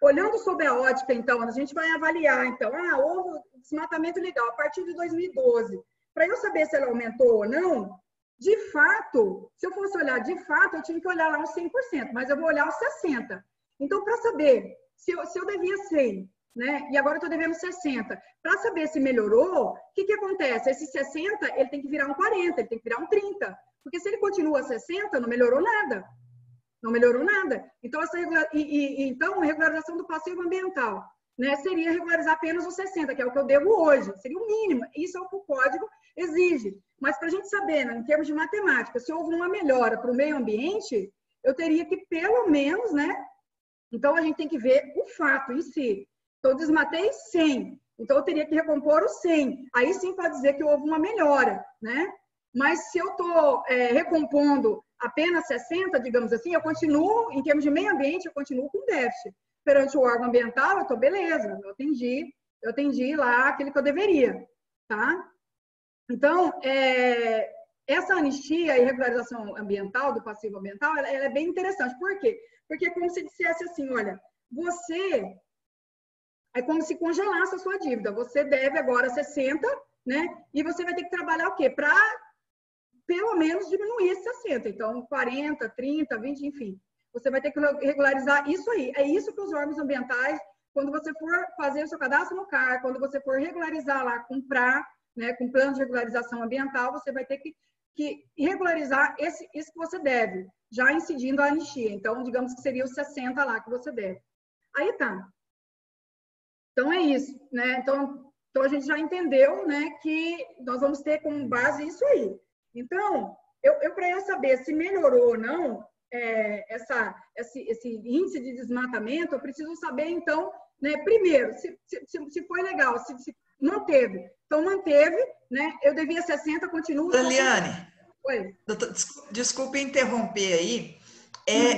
Olhando sob a ótica, então, a gente vai avaliar, então, houve desmatamento legal a partir de 2012. Para eu saber se ela aumentou ou não, de fato, se eu fosse olhar de fato, eu tive que olhar lá os 100%, mas eu vou olhar os 60%. Então, para saber se eu devia 100, né, e agora eu estou devendo 60, para saber se melhorou, o que acontece? Esse 60, ele tem que virar um 40, ele tem que virar um 30, porque se ele continua 60, não melhorou nada. Não melhorou nada. Então, então a regularização do passivo ambiental, né, seria regularizar apenas os 60, que é o que eu devo hoje. Seria o mínimo. Isso é o que o código exige. Mas para a gente saber, né, em termos de matemática, se houve uma melhora para o meio ambiente, eu teria que, pelo menos, né? Então, a gente tem que ver o fato em si. Então, eu desmatei 100. Então, eu teria que recompor os 100. Aí sim pode dizer que houve uma melhora, né? Mas se eu estou recompondo apenas 60, digamos assim, eu continuo, em termos de meio ambiente, eu continuo com déficit. Perante o órgão ambiental, eu estou beleza, eu atendi lá aquilo que eu deveria, tá? Então, essa anistia e regularização ambiental, do passivo ambiental, ela é bem interessante. Por quê? Porque é como se dissesse assim, olha, você... É como se congelasse a sua dívida. Você deve agora 60, né? E você vai ter que trabalhar o quê? Para, pelo menos, diminuir esse 60. Então, 40, 30, 20, enfim. Você vai ter que regularizar isso aí. É isso que os órgãos ambientais, quando você for fazer o seu cadastro no CAR, quando você for regularizar lá, comprar, né, com plano de regularização ambiental, você vai ter que regularizar isso que você deve, já incidindo a anistia. Então, digamos que seria os 60 lá que você deve. Aí tá. Então, é isso, né? Então a gente já entendeu, né, que nós vamos ter como base isso aí. Então, eu para eu saber se melhorou ou não esse índice de desmatamento, eu preciso saber, então, né, primeiro, se foi legal, se manteve. Então, manteve, né? Eu devia 60, continuo... Daliane, Oi. Desculpe interromper aí.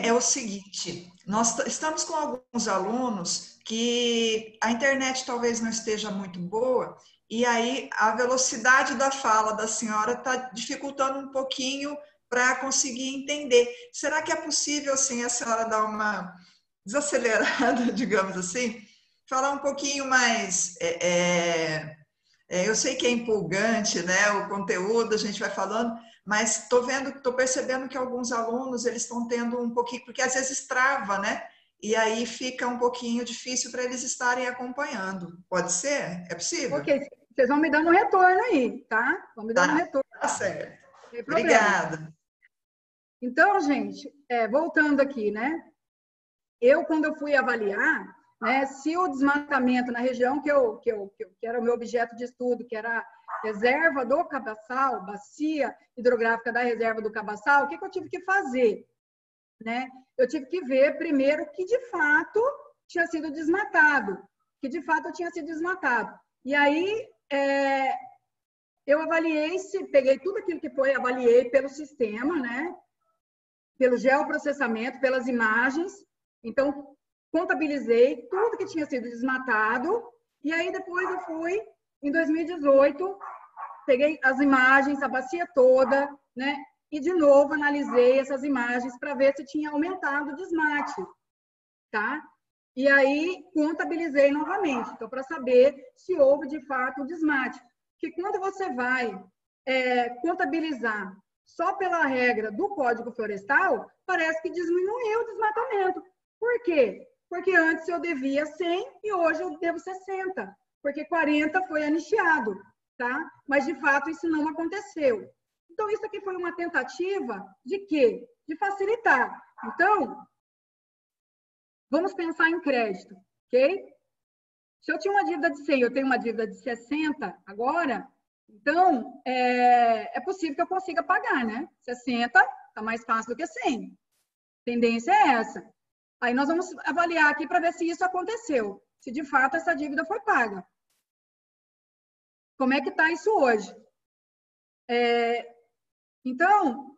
É o seguinte, nós estamos com alguns alunos que a internet talvez não esteja muito boa, e aí a velocidade da fala da senhora está dificultando um pouquinho para conseguir entender. Será que é possível, assim, a senhora dar uma desacelerada, digamos assim? Falar um pouquinho mais... eu sei que é empolgante, né, o conteúdo, a gente vai falando, mas estou percebendo que alguns alunos, eles estão tendo um pouquinho, porque às vezes trava, né? E aí fica um pouquinho difícil para eles estarem acompanhando. Pode ser? É possível? Ok, vocês vão me dando um retorno aí, tá? Vão me dando um retorno. Tá certo. Sem problema. Obrigada. Então, gente, voltando aqui, né? Quando eu fui avaliar, né, se o desmatamento na região que era o meu objeto de estudo, que era a reserva do Cabaçal, bacia hidrográfica da reserva do Cabaçal, o que eu tive que fazer? Né? Eu tive que ver primeiro que de fato tinha sido desmatado, E aí eu avaliei, peguei tudo aquilo que foi, avaliei pelo sistema, né? Pelo geoprocessamento, pelas imagens. Então, contabilizei tudo que tinha sido desmatado, e aí depois eu fui, em 2018, peguei as imagens, a bacia toda, né? E, de novo, analisei essas imagens para ver se tinha aumentado o desmate, tá? E aí, contabilizei novamente, então, para saber se houve, de fato, o desmate. Porque quando você vai contabilizar só pela regra do Código Florestal, parece que diminuiu o desmatamento. Por quê? Porque antes eu devia 100 e hoje eu devo 60, porque 40 foi anistiado, tá? Mas, de fato, isso não aconteceu. Então, isso aqui foi uma tentativa de quê? De facilitar. Então, vamos pensar em crédito, ok? Se eu tinha uma dívida de 100, eu tenho uma dívida de 60 agora, então, é possível que eu consiga pagar, né? 60 está mais fácil do que 100. Tendência é essa. Aí nós vamos avaliar aqui para ver se isso aconteceu, se de fato essa dívida foi paga. Como é que está isso hoje? Então,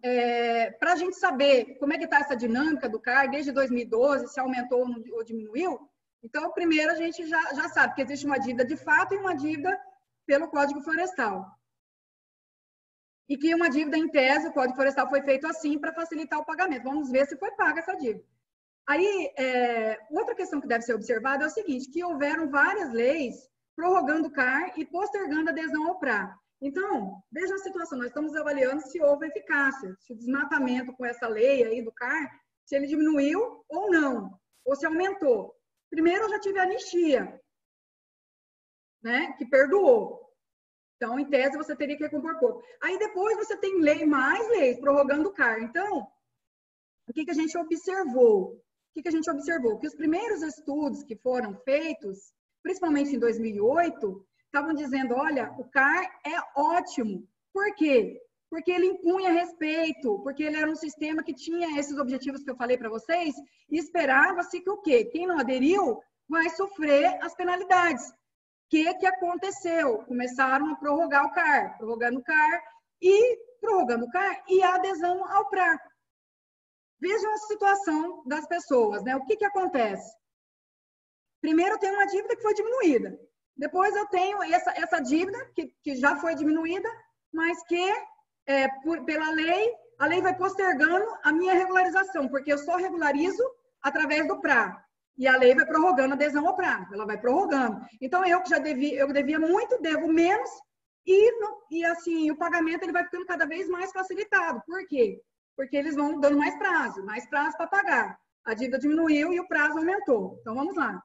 para a gente saber como é que está essa dinâmica do CAR desde 2012, se aumentou ou diminuiu, então, primeiro a gente já sabe que existe uma dívida de fato e uma dívida pelo Código Florestal. E que uma dívida em tese, o Código Florestal foi feito assim para facilitar o pagamento. Vamos ver se foi paga essa dívida. Aí, outra questão que deve ser observada é o seguinte, que houveram várias leis prorrogando o CAR e postergando a adesão ao PRA. Então, veja a situação, nós estamos avaliando se houve eficácia, se o desmatamento com essa lei aí do CAR, se ele diminuiu ou não, ou se aumentou. Primeiro, eu já tive a anistia, né, que perdoou. Então, em tese, você teria que recompor pouco. Aí, depois, você tem mais leis prorrogando o CAR. Então, o que a gente observou? Que os primeiros estudos que foram feitos, principalmente em 2008, estavam dizendo, olha, o CAR é ótimo. Por quê? Porque ele impunha respeito, porque ele era um sistema que tinha esses objetivos que eu falei para vocês, e esperava-se que o quê? Quem não aderiu vai sofrer as penalidades. O que aconteceu? Começaram a prorrogar o CAR, prorrogando o CAR e a adesão ao PRA. Vejam a situação das pessoas, né? O que acontece? Primeiro, eu tenho uma dívida que foi diminuída. Depois, eu tenho essa dívida que já foi diminuída, mas que pela lei, a lei vai postergando a minha regularização, porque eu só regularizo através do PRA. E a lei vai prorrogando a adesão ao PRA, ela vai prorrogando. Então, eu que já devia muito, devo menos, e assim, o pagamento ele vai ficando cada vez mais facilitado. Por quê? Porque eles vão dando mais prazo para pagar. A dívida diminuiu e o prazo aumentou. Então, vamos lá.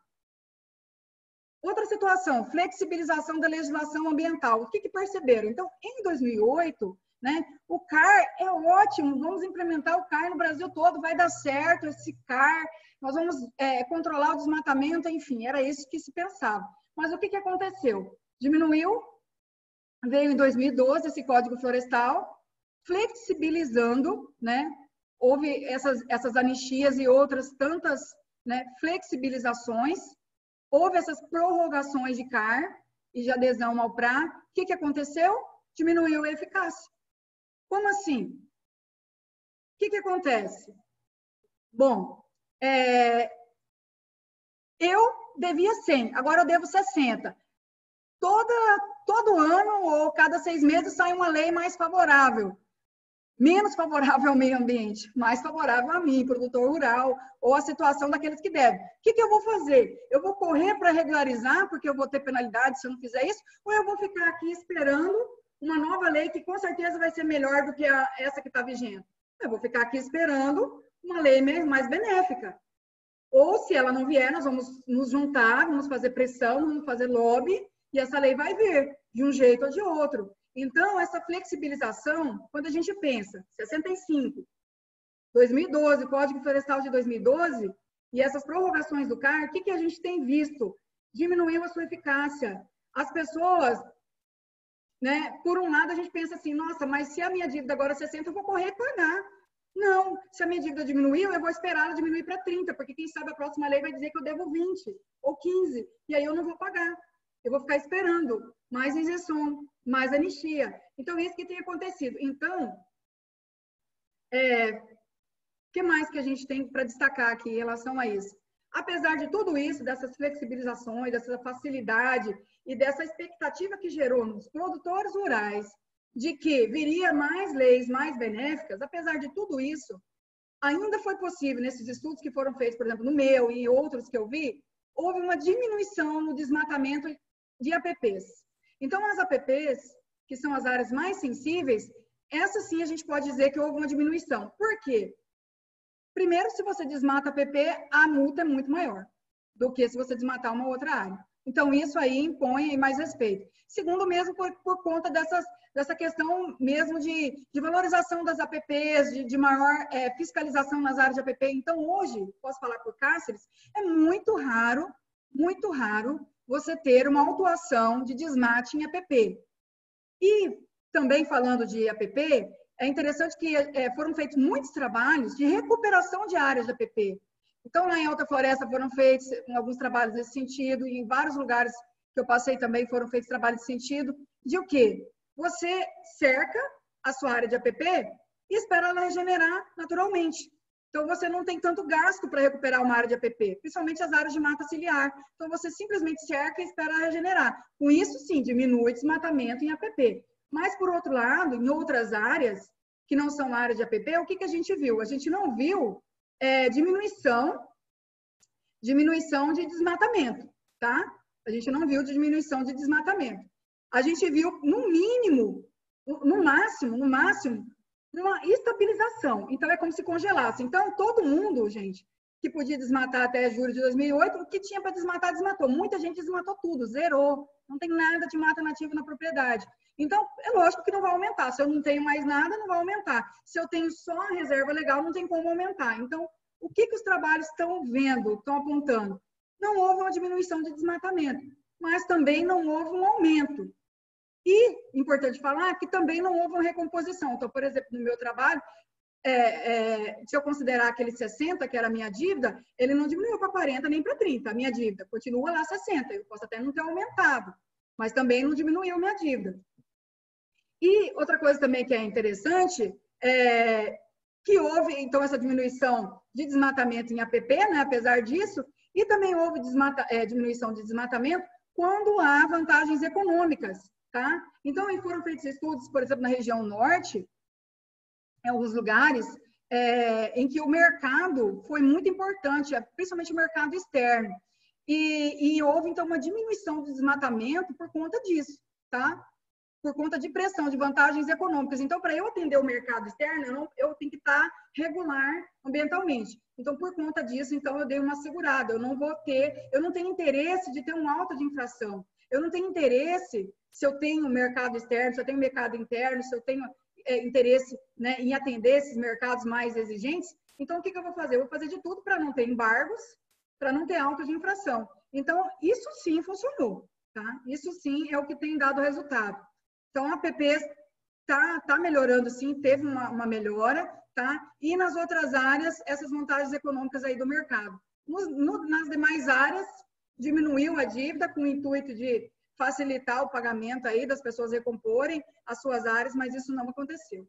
Outra situação, flexibilização da legislação ambiental. O que perceberam? Então, em 2008, né, o CAR é ótimo, vamos implementar o CAR no Brasil todo, vai dar certo esse CAR, nós vamos controlar o desmatamento, enfim, era isso que se pensava. Mas o que aconteceu? Diminuiu, veio em 2012 esse Código Florestal, flexibilizando, né, houve essas anistias e outras tantas, né, flexibilizações, houve essas prorrogações de CAR e de adesão ao PRA. O que aconteceu? Diminuiu a eficácia. Como assim? O que acontece? Bom, eu devia 100, agora eu devo 60. Todo ano ou cada 6 meses sai uma lei mais favorável. Menos favorável ao meio ambiente, mais favorável a mim, produtor rural, ou a situação daqueles que devem. O que eu vou fazer? Eu vou correr para regularizar, porque eu vou ter penalidade se eu não fizer isso, ou eu vou ficar aqui esperando uma nova lei que com certeza vai ser melhor do que essa que está vigente? Eu vou ficar aqui esperando uma lei mais benéfica. Ou, se ela não vier, nós vamos nos juntar, vamos fazer pressão, vamos fazer lobby, e essa lei vai vir, de um jeito ou de outro. Então, essa flexibilização, quando a gente pensa, 65, 2012, Código Florestal de 2012, e essas prorrogações do CAR, o que a gente tem visto? Diminuiu a sua eficácia. As pessoas, né, por um lado, a gente pensa assim, nossa, mas se a minha dívida agora é 60, eu vou correr e pagar. Não, se a minha dívida diminuiu, eu vou esperar ela diminuir para 30, porque quem sabe a próxima lei vai dizer que eu devo 20 ou 15, e aí eu não vou pagar. Eu vou ficar esperando mais isenção, mais anistia. Então, isso que tem acontecido. Então, o que mais que a gente tem para destacar aqui em relação a isso? Apesar de tudo isso, dessas flexibilizações, dessa facilidade e dessa expectativa que gerou nos produtores rurais de que viria mais leis mais benéficas, apesar de tudo isso, ainda foi possível, nesses estudos que foram feitos, por exemplo, no meu e outros que eu vi, houve uma diminuição no desmatamento de APPs. Então, as APPs, que são as áreas mais sensíveis, essas sim a gente pode dizer que houve uma diminuição. Por quê? Primeiro, se você desmata APP, a multa é muito maior do que se você desmatar uma outra área. Então, isso aí impõe mais respeito. Segundo, mesmo por conta dessa questão mesmo de valorização das APPs, de maior fiscalização nas áreas de APP. Então, hoje, posso falar por Cáceres, é muito raro você ter uma autuação de desmate em APP. E também falando de APP, é interessante que foram feitos muitos trabalhos de recuperação de áreas de APP. Então, lá em Alta Floresta foram feitos alguns trabalhos nesse sentido, e em vários lugares que eu passei também foram feitos trabalhos nesse sentido, de o quê? Você cerca a sua área de APP e espera ela regenerar naturalmente. Então, você não tem tanto gasto para recuperar uma área de APP, principalmente as áreas de mata ciliar. Então, você simplesmente cerca e espera regenerar. Com isso, sim, diminui o desmatamento em APP. Mas, por outro lado, em outras áreas, que não são áreas de APP, o que a gente viu? A gente não viu diminuição de desmatamento, tá? A gente não viu diminuição de desmatamento. A gente viu, no mínimo, no máximo, uma estabilização. Então, é como se congelasse. Então, todo mundo, gente, que podia desmatar até julho de 2008, o que tinha para desmatar, desmatou. Muita gente desmatou tudo, zerou. Não tem nada de mata nativa na propriedade. Então, é lógico que não vai aumentar. Se eu não tenho mais nada, não vai aumentar. Se eu tenho só a reserva legal, não tem como aumentar. Então, o que os trabalhos estão vendo, estão apontando? Não houve uma diminuição de desmatamento, mas também não houve um aumento. E, importante falar, que também não houve uma recomposição. Então, por exemplo, no meu trabalho, se eu considerar aquele 60, que era a minha dívida, ele não diminuiu para 40 nem para 30, a minha dívida. Continua lá 60, eu posso até não ter aumentado, mas também não diminuiu a minha dívida. E outra coisa também que é interessante que houve, então, essa diminuição de desmatamento em APP, né, apesar disso, e também houve diminuição de desmatamento quando há vantagens econômicas tá? Então, foram feitos estudos, por exemplo, na região norte, em alguns lugares, em que o mercado foi muito importante, principalmente o mercado externo. E houve, então, uma diminuição do desmatamento por conta disso, tá? Por conta de pressão, de vantagens econômicas. Então, para eu atender o mercado externo, eu tenho que estar regular ambientalmente. Então, por conta disso, então, eu dei uma segurada. Eu não tenho interesse de ter um alta de infração. Eu não tenho interesse, se eu tenho mercado externo, se eu tenho mercado interno, se eu tenho interesse, né, em atender esses mercados mais exigentes. Então, o que eu vou fazer? Eu vou fazer de tudo para não ter embargos, para não ter alta de infração. Então, isso sim funcionou, tá? Isso sim é o que tem dado resultado. Então, a APP tá melhorando, sim, teve uma melhora, tá? E nas outras áreas, essas vantagens econômicas aí do mercado. Nas demais áreas, diminuiu a dívida com o intuito de facilitar o pagamento aí das pessoas recomporem as suas áreas, mas isso não aconteceu.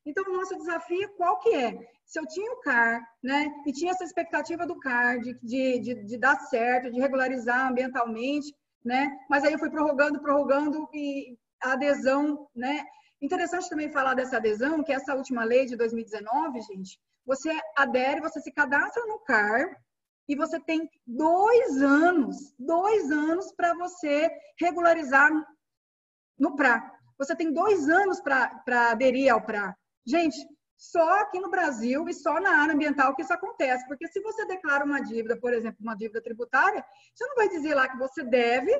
Então, o nosso desafio, qual que é? Se eu tinha o CAR, né, e tinha essa expectativa do CAR de dar certo, de regularizar ambientalmente, né, mas aí eu fui prorrogando e a adesão, né? Interessante também falar dessa adesão, que essa última lei de 2019, gente, você adere, você se cadastra no CAR e você tem 2 anos para você regularizar no PRA. Você tem 2 anos para aderir ao PRA. Gente, só aqui no Brasil e só na área ambiental que isso acontece, porque se você declara uma dívida, por exemplo, uma dívida tributária, você não vai dizer lá que você deve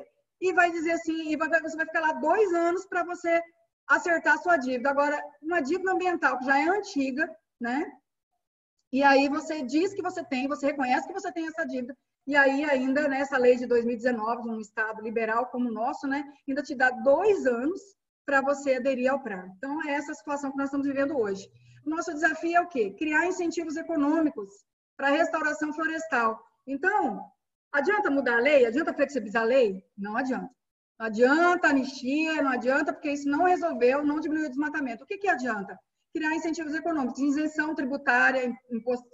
e vai dizer assim, e você vai ficar lá 2 anos para você acertar a sua dívida. Agora, uma dívida ambiental que já é antiga, né? E aí você diz que você tem, você reconhece que você tem essa dívida, e aí ainda, nessa lei de 2019, um estado liberal como o nosso, né, ainda te dá 2 anos para você aderir ao PRA. Então, é essa a situação que nós estamos vivendo hoje. O nosso desafio é o quê? Criar incentivos econômicos para a restauração florestal. Então, adianta mudar a lei? Adianta flexibilizar a lei? Não adianta. Não adianta anistia, não adianta, porque isso não resolveu, não diminuiu o desmatamento. O que adianta? Criar incentivos econômicos, isenção tributária, imposto,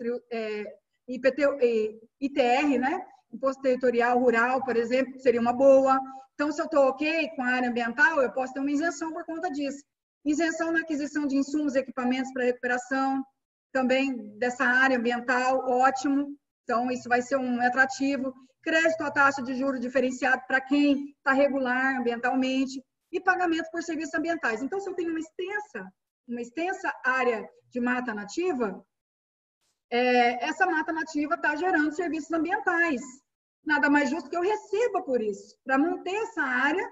ITR, né? Imposto territorial rural, por exemplo, seria uma boa. Então, se eu estou ok com a área ambiental, eu posso ter uma isenção por conta disso. Isenção na aquisição de insumos e equipamentos para recuperação, também dessa área ambiental, ótimo. Então, isso vai ser um atrativo. Crédito à taxa de juros diferenciado para quem está regular ambientalmente e pagamento por serviços ambientais. Então, se eu tenho uma extensa área de mata nativa, essa mata nativa está gerando serviços ambientais. Nada mais justo que eu receba por isso, para manter essa área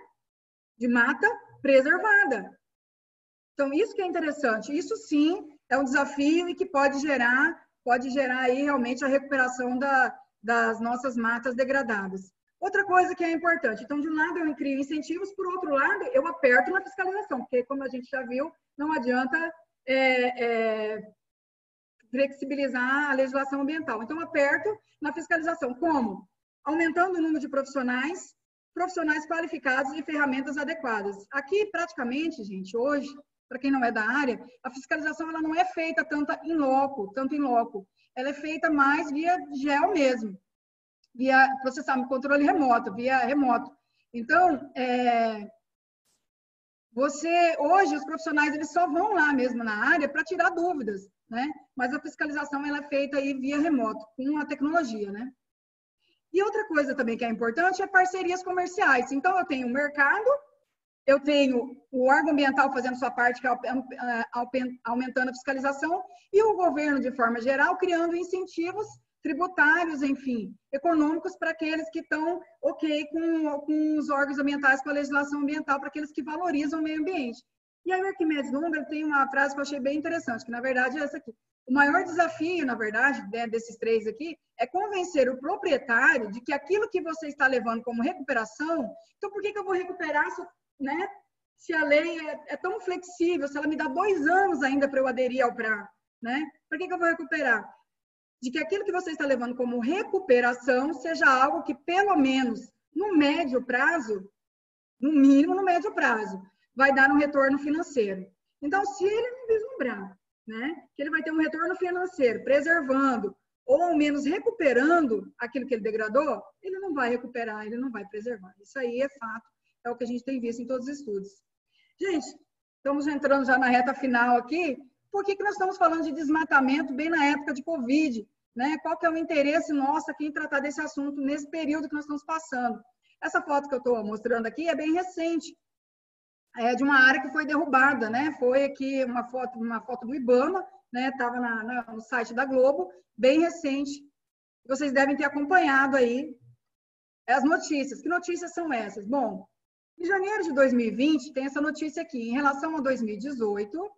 de mata preservada. Então, isso que é interessante. Isso, sim, é um desafio e que pode gerar aí realmente a recuperação das nossas matas degradadas. Outra coisa que é importante, então, de um lado eu crio incentivos, por outro lado, eu aperto na fiscalização, porque, como a gente já viu, não adianta flexibilizar a legislação ambiental. Então, aperto na fiscalização. Como? Aumentando o número de profissionais qualificados e ferramentas adequadas. Aqui, praticamente, gente, hoje, para quem não é da área, a fiscalização ela não é feita tanto em loco. Ela é feita mais via gel mesmo, via processamento, controle remoto, via remoto. Então, hoje, os profissionais, eles só vão lá mesmo na área para tirar dúvidas, né? Mas a fiscalização, ela é feita aí via remoto, com a tecnologia, né? E outra coisa também que é importante é parcerias comerciais. Então, eu tenho o mercado, eu tenho o órgão ambiental fazendo sua parte, que é aumentando a fiscalização, e o governo, de forma geral, criando incentivos tributários, enfim, econômicos para aqueles que estão ok com os órgãos ambientais, com a legislação ambiental, para aqueles que valorizam o meio ambiente. E aí o Arquimedes Number tem uma frase que eu achei bem interessante, que na verdade é essa aqui. O maior desafio, na verdade, desses 3 aqui, é convencer o proprietário de que aquilo que você está levando como recuperação, então por que eu vou recuperar, né? Se a lei é tão flexível, se ela me dá 2 anos ainda para eu aderir ao PRA, né? Por que eu vou recuperar? De que aquilo que você está levando como recuperação seja algo que, pelo menos, no médio prazo, no mínimo no médio prazo, vai dar um retorno financeiro. Então, se ele não vislumbrar, né, que ele vai ter um retorno financeiro preservando ou ao menos recuperando aquilo que ele degradou, ele não vai recuperar, ele não vai preservar. Isso aí é fato É o que a gente tem visto em todos os estudos. Gente, estamos entrando já na reta final aqui. Por que nós estamos falando de desmatamento bem na época de Covid? Né? Qual que é o interesse nosso aqui em tratar desse assunto nesse período que nós estamos passando? Essa foto que eu estou mostrando aqui é bem recente. É de uma área que foi derrubada, né? Foi aqui uma foto do IBAMA, né? Estava no site da Globo, bem recente. Vocês devem ter acompanhado aí as notícias. Que notícias são essas? Bom, em janeiro de 2020, tem essa notícia aqui. Em relação a 2018,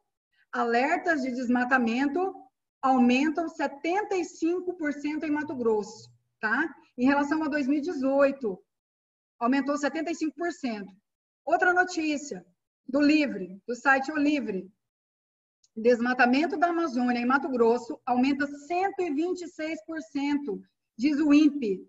alertas de desmatamento aumentam 75% em Mato Grosso, tá? Em relação a 2018, aumentou 75%. Outra notícia do Livre, do site O Livre. Desmatamento da Amazônia em Mato Grosso aumenta 126%, diz o INPE,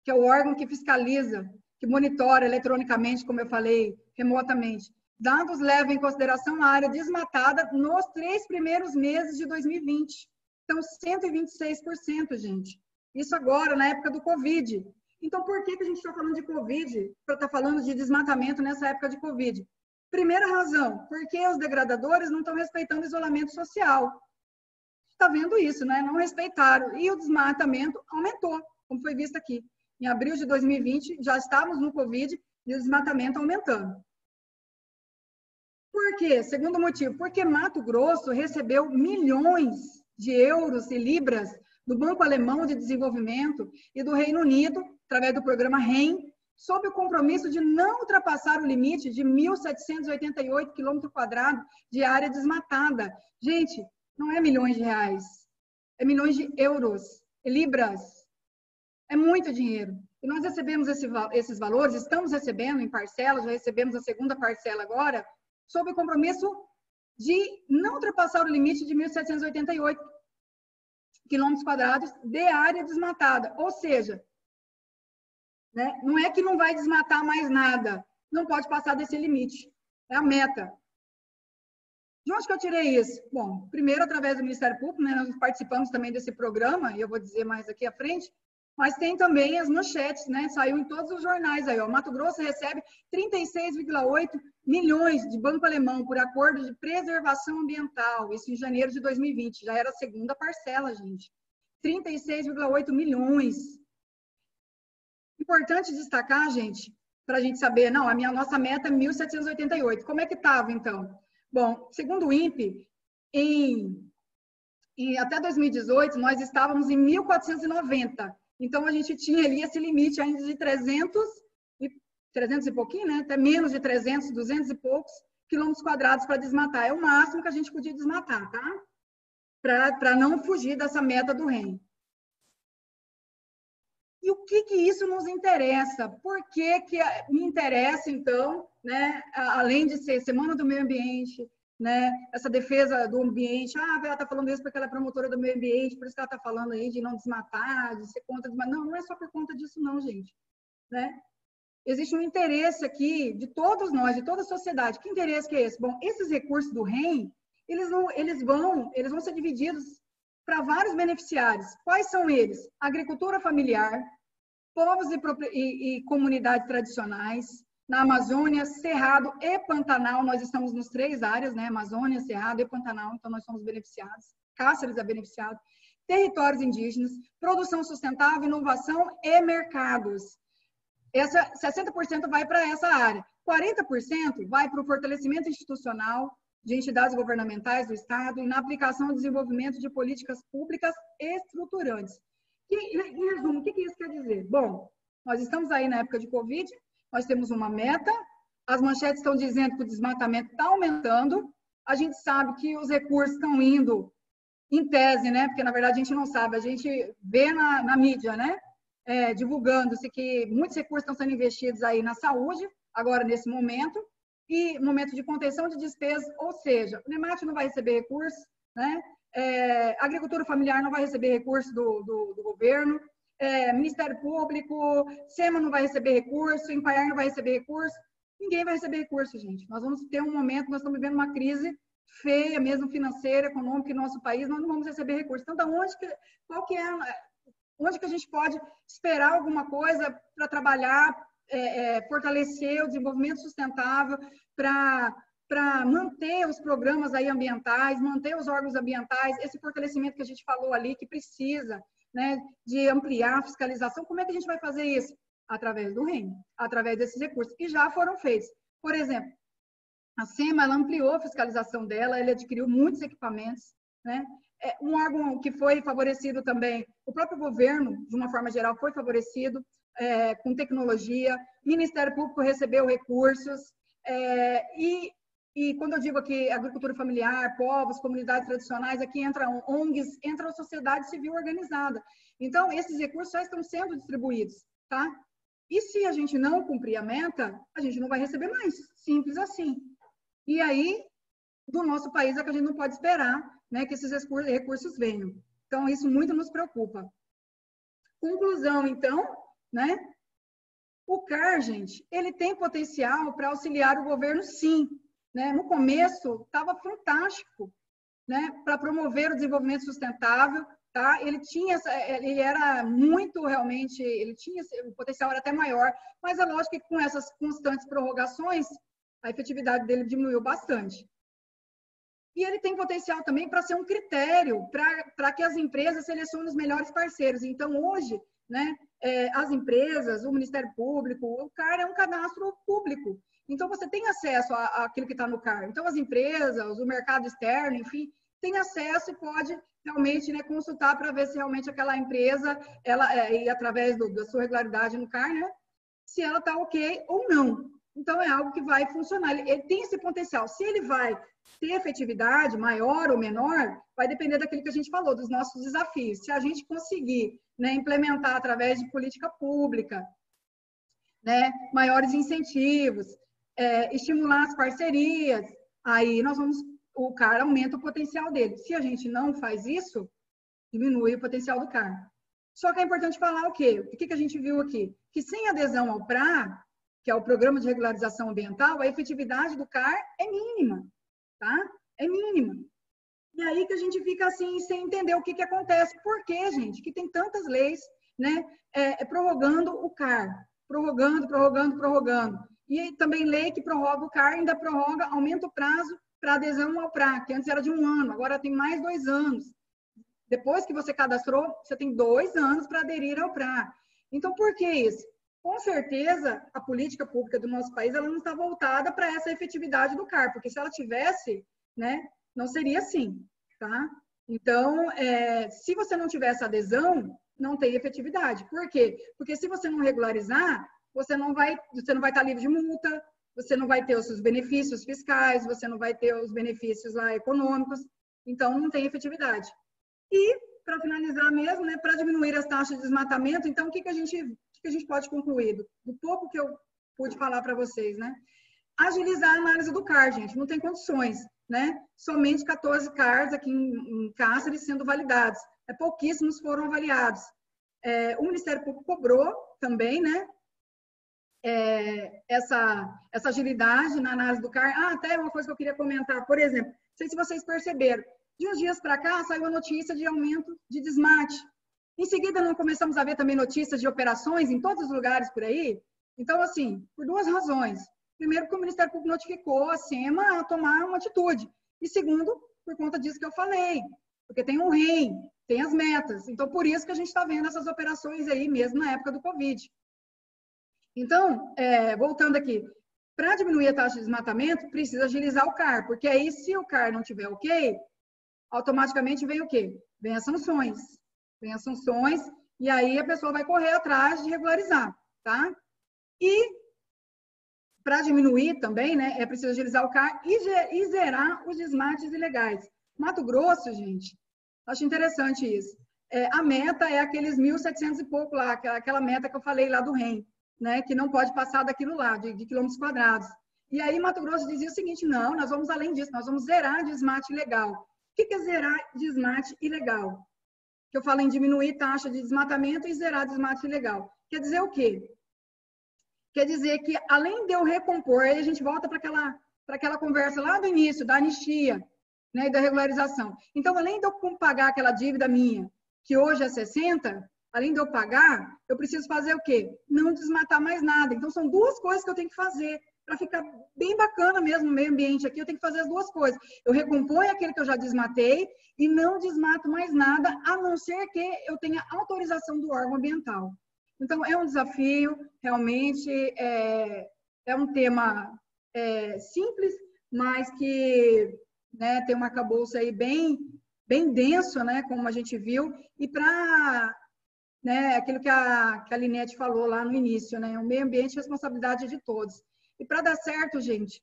que é o órgão que fiscaliza, que monitora eletronicamente, como eu falei, remotamente. Dados levam em consideração a área desmatada nos 3 primeiros meses de 2020. Então, 126%, gente. Isso agora, na época do Covid. Então, por que a gente está falando de Covid, para estar falando de desmatamento nessa época de Covid? Primeira razão, porque os degradadores não estão respeitando o isolamento social. Está vendo isso, né? Não respeitaram. E o desmatamento aumentou, como foi visto aqui. Em abril de 2020, já estávamos no Covid e o desmatamento aumentando. Por quê? Segundo motivo, porque Mato Grosso recebeu milhões de euros e libras do Banco Alemão de Desenvolvimento e do Reino Unido, através do programa REN, sob o compromisso de não ultrapassar o limite de 1.788 km² de área desmatada. Gente, não é milhões de reais, é milhões de euros, libras. É muito dinheiro. E nós recebemos esses valores, estamos recebendo em parcelas, já recebemos a segunda parcela agora, sob o compromisso de não ultrapassar o limite de 1.788 km² de área desmatada. Ou seja, né, não é que não vai desmatar mais nada, não pode passar desse limite. É a meta. De onde que eu tirei isso? Bom, primeiro através do Ministério Público, né, nós participamos também desse programa, e eu vou dizer mais aqui à frente, mas tem também as manchetes, né? Saiu em todos os jornais aí, ó. Mato Grosso recebe 36,8 milhões de Banco Alemão por acordo de preservação ambiental, isso em janeiro de 2020, já era a segunda parcela, gente. 36,8 milhões. Importante destacar, gente, para a gente saber, não, nossa meta é 1.788. Como é que estava, então? Bom, segundo o INPE, até 2018, nós estávamos em 1.490. Então, a gente tinha ali esse limite ainda de 300 e pouquinho, né? Até menos de 300, 200 e poucos quilômetros quadrados para desmatar. É o máximo que a gente podia desmatar, tá? Para não fugir dessa meta do REN. E o que isso nos interessa? Por que me interessa, então, né? Além de ser Semana do Meio Ambiente, né? Essa defesa do ambiente, ela está falando isso porque ela é promotora do meio ambiente, por isso que ela está falando aí de não desmatar, de ser contra desmatar. Não, não é só por conta disso não, gente. Né? Existe um interesse aqui de todos nós, de toda a sociedade. Que interesse que é esse? Bom, esses recursos do REN, eles vão ser divididos para vários beneficiários. Quais são eles? Agricultura familiar, povos e comunidades tradicionais, na Amazônia, Cerrado e Pantanal, nós estamos nos 3 áreas, né? Amazônia, Cerrado e Pantanal, então nós somos beneficiados. Cáceres é beneficiado. Territórios indígenas, produção sustentável, inovação e mercados. 60% vai para essa área. 40% vai para o fortalecimento institucional de entidades governamentais do Estado e na aplicação e desenvolvimento de políticas públicas estruturantes. Em resumo, o que isso quer dizer? Bom, nós estamos aí na época de Covid, nós temos uma meta, as manchetes estão dizendo que o desmatamento está aumentando, a gente sabe que os recursos estão indo em tese, né? Porque, na verdade, a gente não sabe, a gente vê na mídia, né? Divulgando-se que muitos recursos estão sendo investidos aí na saúde, agora nesse momento, e momento de contenção de despesas, ou seja, o NEMAT não vai receber recursos, né? A agricultura familiar não vai receber recursos do governo, Ministério Público, SEMA não vai receber recurso, Empaiar não vai receber recurso, ninguém vai receber recurso, gente. Nós vamos ter um momento, nós estamos vivendo uma crise feia, mesmo financeira, econômica em nosso país, nós não vamos receber recurso. Então, onde que a gente pode esperar alguma coisa para trabalhar fortalecer o desenvolvimento sustentável, para manter os programas aí ambientais, manter os órgãos ambientais, esse fortalecimento que a gente falou ali, que precisa, né, de ampliar a fiscalização. Como é que a gente vai fazer isso? Através do REM, através desses recursos, que já foram feitos. Por exemplo, a SEMA, ela ampliou a fiscalização dela, ela adquiriu muitos equipamentos, né? Um órgão que foi favorecido também, o próprio governo, de uma forma geral, foi favorecido com tecnologia, o Ministério Público recebeu recursos, e quando eu digo aqui agricultura familiar, povos, comunidades tradicionais, aqui entram ONGs, entra a sociedade civil organizada. Então, esses recursos já estão sendo distribuídos, tá? E se a gente não cumprir a meta, a gente não vai receber mais. Simples assim. E aí, do nosso país, é que a gente não pode esperar, né, que esses recursos venham. Então, isso muito nos preocupa. Conclusão, então, né? O CAR, gente, ele tem potencial para auxiliar o governo, sim. Né? No começo, estava fantástico, né? Para promover o desenvolvimento sustentável, tá? Ele era muito, realmente, ele tinha, o potencial era até maior, mas é lógico que com essas constantes prorrogações, a efetividade dele diminuiu bastante. E ele tem potencial também para ser um critério para que as empresas selecionem os melhores parceiros. Então, hoje, né, as empresas, o Ministério Público, o CAR é um cadastro público. Então, você tem acesso àquilo que está no CAR. Então, as empresas, o mercado externo, enfim, tem acesso e pode realmente, né, consultar para ver se realmente aquela empresa, e através da sua regularidade no CAR, né, se ela está ok ou não. Então, é algo que vai funcionar. Ele tem esse potencial. Se ele vai ter efetividade maior ou menor, vai depender daquilo que a gente falou, dos nossos desafios. Se a gente conseguir, né, implementar através de política pública, né, maiores incentivos, estimular as parcerias, aí o CAR aumenta o potencial dele. Se a gente não faz isso, diminui o potencial do CAR. Só que é importante falar o quê? O que a gente viu aqui? Que sem adesão ao PRA, que é o Programa de Regularização Ambiental, a efetividade do CAR é mínima, tá? É mínima. E aí que a gente fica assim, sem entender o que acontece. Por que, gente? Que tem tantas leis, né, prorrogando o CAR. Prorrogando. E também lei que prorroga o CAR, ainda prorroga, aumenta o prazo para adesão ao PRA, que antes era de 1 ano, agora tem mais 2 anos. Depois que você cadastrou, você tem 2 anos para aderir ao PRA. Então, por que isso? Com certeza, a política pública do nosso país ela não está voltada para essa efetividade do CAR, porque se ela tivesse, né, não seria assim, tá? Então, se você não tiver essa adesão, não tem efetividade. Por quê? Porque se você não regularizar, você não vai estar livre de multa, você não vai ter os seus benefícios fiscais, você não vai ter os benefícios lá econômicos, então não tem efetividade. E, para finalizar mesmo, né, para diminuir as taxas de desmatamento, então o que a gente pode concluir? Do pouco que eu pude falar para vocês, né? Agilizar a análise do CAR, gente, não tem condições, né? Somente 14 CARs aqui em Cáceres sendo validados, pouquíssimos foram avaliados. O Ministério Público cobrou também, né? Essa agilidade na análise do CAR. Até uma coisa que eu queria comentar, por exemplo, não sei se vocês perceberam, de uns dias para cá saiu a notícia de aumento de desmate. Em seguida, não começamos a ver também notícias de operações em todos os lugares por aí? Então, assim, por 2 razões. Primeiro, porque o Ministério Público notificou a SEMA a tomar uma atitude. E segundo, por conta disso que eu falei, porque tem um REM, tem as metas. Então, por isso que a gente está vendo essas operações aí, mesmo na época do Covid. Então, voltando aqui, para diminuir a taxa de desmatamento, precisa agilizar o CAR, porque aí, se o CAR não tiver ok, automaticamente vem o quê? Vem as sanções. Vem as sanções, e aí a pessoa vai correr atrás de regularizar, tá? E, para diminuir também, né, é preciso agilizar o CAR e zerar os desmates ilegais. Mato Grosso, gente, acho interessante isso. A meta é aqueles 1.700 e pouco lá, aquela meta que eu falei lá do REM, né, que não pode passar daquilo lá, de quilômetros quadrados. E aí Mato Grosso dizia o seguinte, não, nós vamos além disso, nós vamos zerar desmate ilegal. O que é zerar desmate ilegal? Que eu falo em diminuir taxa de desmatamento e zerar desmate ilegal. Quer dizer o quê? Quer dizer que, além de eu recompor, aí a gente volta para aquela conversa lá do início, da anistia, né, e da regularização. Então, além de eu pagar aquela dívida minha, que hoje é 60, além de eu pagar, eu preciso fazer o quê? Não desmatar mais nada. Então, são duas coisas que eu tenho que fazer. Para ficar bem bacana mesmo o meio ambiente aqui, eu tenho que fazer as duas coisas. Eu recomponho aquele que eu já desmatei e não desmato mais nada, a não ser que eu tenha autorização do órgão ambiental. Então, é um desafio, realmente, é um tema simples, mas que, né, tem um arcabouço aí bem denso, né, como a gente viu, e para, né, aquilo que a Linete falou lá no início, né, o meio ambiente é responsabilidade de todos. E para dar certo, gente,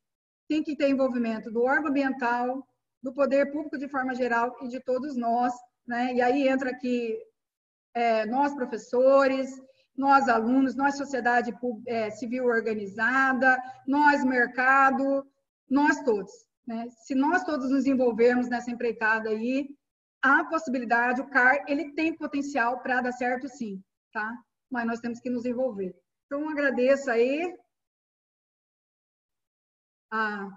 tem que ter envolvimento do órgão ambiental, do poder público de forma geral e de todos nós, né? E aí entra aqui nós professores, nós alunos, nós sociedade civil organizada, nós mercado, nós todos, né? Se nós todos nos envolvermos nessa empreitada aí, há possibilidade, o CAR, ele tem potencial para dar certo sim, tá? Mas nós temos que nos envolver. Então, agradeço aí a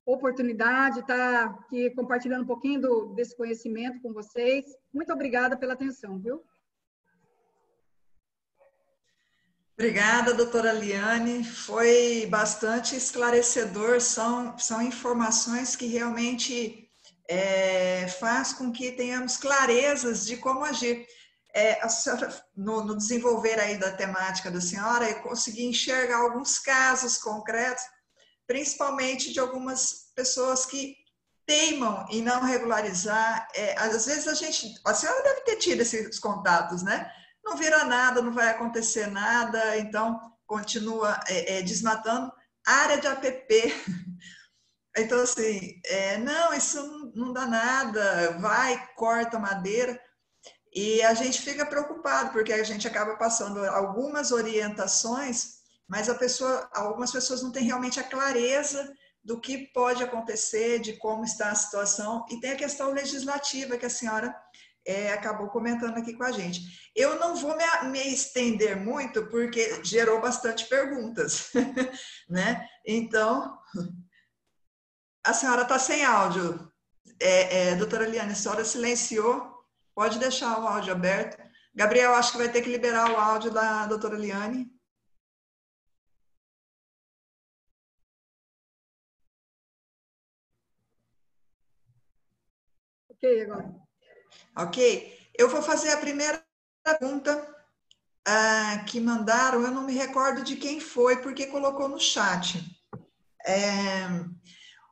oportunidade de estar aqui compartilhando um pouquinho desse conhecimento com vocês. Muito obrigada pela atenção, viu? Obrigada, doutora Liane. Foi bastante esclarecedor. São informações que realmente faz com que tenhamos clarezas de como agir. A senhora, no desenvolver aí da temática da senhora, eu consegui enxergar alguns casos concretos, principalmente de algumas pessoas que teimam em não regularizar. Às vezes a senhora deve ter tido esses contatos, né? Não vira nada, não vai acontecer nada, então continua desmatando. Área de APP. Então, assim, não, isso não dá nada, vai, corta madeira. E a gente fica preocupado, porque a gente acaba passando algumas orientações, mas algumas pessoas não têm realmente a clareza do que pode acontecer, de como está a situação, e tem a questão legislativa que a senhora acabou comentando aqui com a gente. Eu não vou me estender muito, porque gerou bastante perguntas, né? Então, a senhora está sem áudio. Doutora Liane, a senhora silenciou, pode deixar o áudio aberto. Gabriel, acho que vai ter que liberar o áudio da doutora Liane. Ok, agora. Ok. Eu vou fazer a primeira pergunta que mandaram, eu não me recordo de quem foi, porque colocou no chat.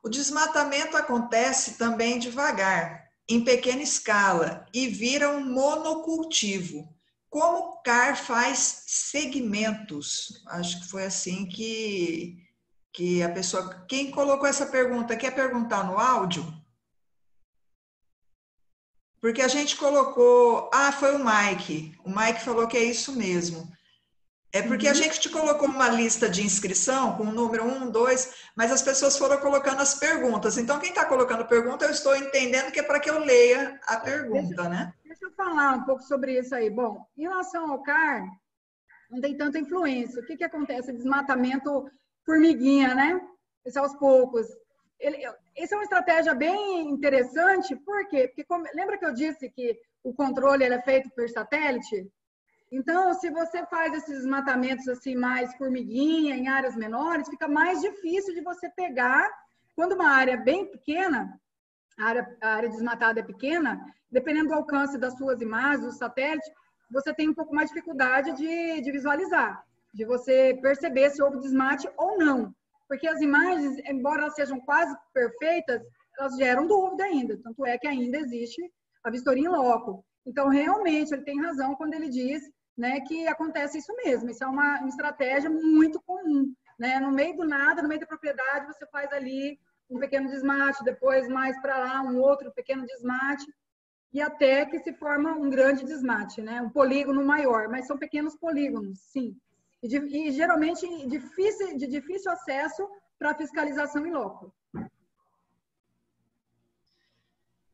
O desmatamento acontece também devagar, em pequena escala, e vira um monocultivo. Como o CAR faz segmentos? Acho que foi assim que a pessoa... Quem colocou essa pergunta, quer perguntar no áudio? Porque a gente colocou... foi o Mike. O Mike falou que é isso mesmo. Porque a gente te colocou uma lista de inscrição com o número 1, 2, mas as pessoas foram colocando as perguntas. Então, quem está colocando pergunta, eu estou entendendo que é para que eu leia a pergunta, né? Deixa eu falar um pouco sobre isso aí. Bom, em relação ao CAR, não tem tanta influência. O que acontece? Desmatamento formiguinha, né? Isso aos poucos. Essa é uma estratégia bem interessante, por quê? Porque lembra que eu disse que o controle é feito por satélite? Então, se você faz esses desmatamentos assim mais formiguinha, em áreas menores, fica mais difícil de você pegar. Quando uma área é bem pequena, a área desmatada é pequena, dependendo do alcance das suas imagens, do satélite, você tem um pouco mais de dificuldade de visualizar, de você perceber se houve desmate ou não. Porque as imagens, embora elas sejam quase perfeitas, elas geram dúvida ainda. Tanto é que ainda existe a vistoria em loco. Então, realmente, ele tem razão quando ele diz, né, que acontece isso mesmo. Isso é uma estratégia muito comum, né? No meio do nada, no meio da propriedade, você faz ali um pequeno desmate, depois mais para lá um outro pequeno desmate, e até que se forma um grande desmate, né? Um polígono maior, mas são pequenos polígonos, sim. E geralmente de difícil acesso para fiscalização em loco.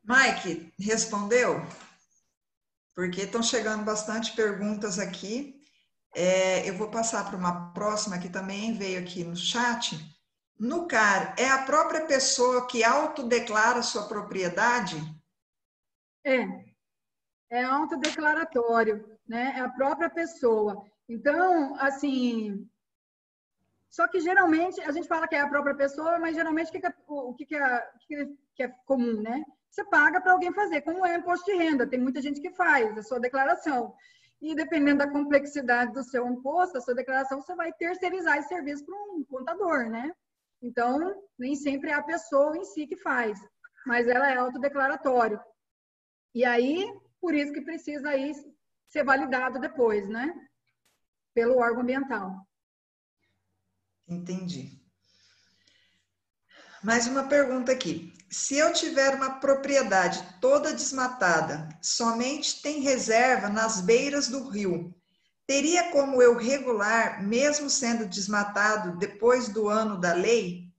Mike, respondeu? Porque estão chegando bastante perguntas aqui. Eu vou passar para uma próxima que também veio aqui no chat. No CAR, é a própria pessoa que autodeclara sua propriedade? É autodeclaratório. né? É a própria pessoa. Então, assim, só que geralmente a gente fala que é a própria pessoa, mas geralmente o que é comum, né? Você paga para alguém fazer, como é o imposto de renda. Tem muita gente que faz a sua declaração. E dependendo da complexidade do seu imposto, a sua declaração, você vai terceirizar esse serviço para um contador, né? Então, nem sempre é a pessoa em si que faz, mas ela é autodeclaratório. E aí, por isso que precisa aí ser validado depois, né? Pelo órgão ambiental. Entendi. Mais uma pergunta aqui. Se eu tiver uma propriedade toda desmatada, somente tem reserva nas beiras do rio, teria como eu regular, mesmo sendo desmatado, depois do ano da lei?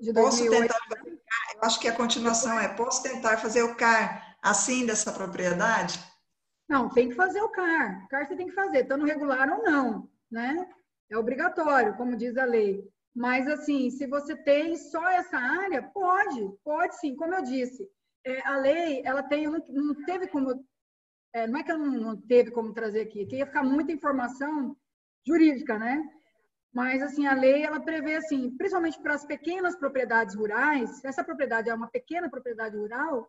De Posso 2008. tentar fazer o CAR? Eu acho que a continuação posso tentar fazer o CAR assim dessa propriedade? Não, tem que fazer o CAR. O CAR você tem que fazer, estando regular ou não, né? É obrigatório, como diz a lei. Mas, assim, se você tem só essa área, pode sim. Como eu disse, a lei, ela não teve como, não é que ela não teve como trazer aqui, que ia ficar muita informação jurídica, né? Mas, assim, a lei, ela prevê, assim, principalmente para as pequenas propriedades rurais, se essa propriedade é uma pequena propriedade rural,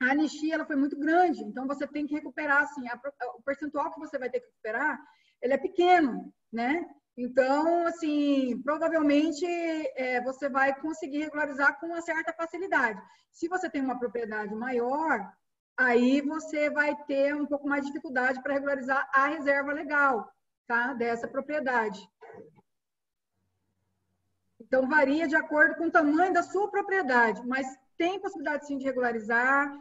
a anistia ela foi muito grande, então você tem que recuperar, assim, o percentual que você vai ter que recuperar, ele é pequeno, né? Então, assim, provavelmente você vai conseguir regularizar com uma certa facilidade. Se você tem uma propriedade maior, aí você vai ter um pouco mais de dificuldade para regularizar a reserva legal, tá? Dessa propriedade. Então, varia de acordo com o tamanho da sua propriedade, mas tem possibilidade, sim, de regularizar,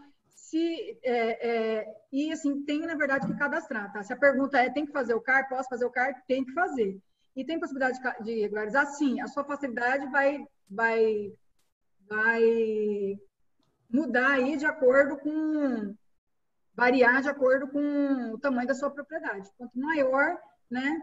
e, assim, tem, na verdade, que cadastrar, tá? Se a pergunta tem que fazer o CAR, posso fazer o CAR? Tem que fazer. E tem possibilidade de regularizar? Sim. A sua facilidade vai mudar aí de acordo com... variar de acordo com o tamanho da sua propriedade. Quanto maior, né,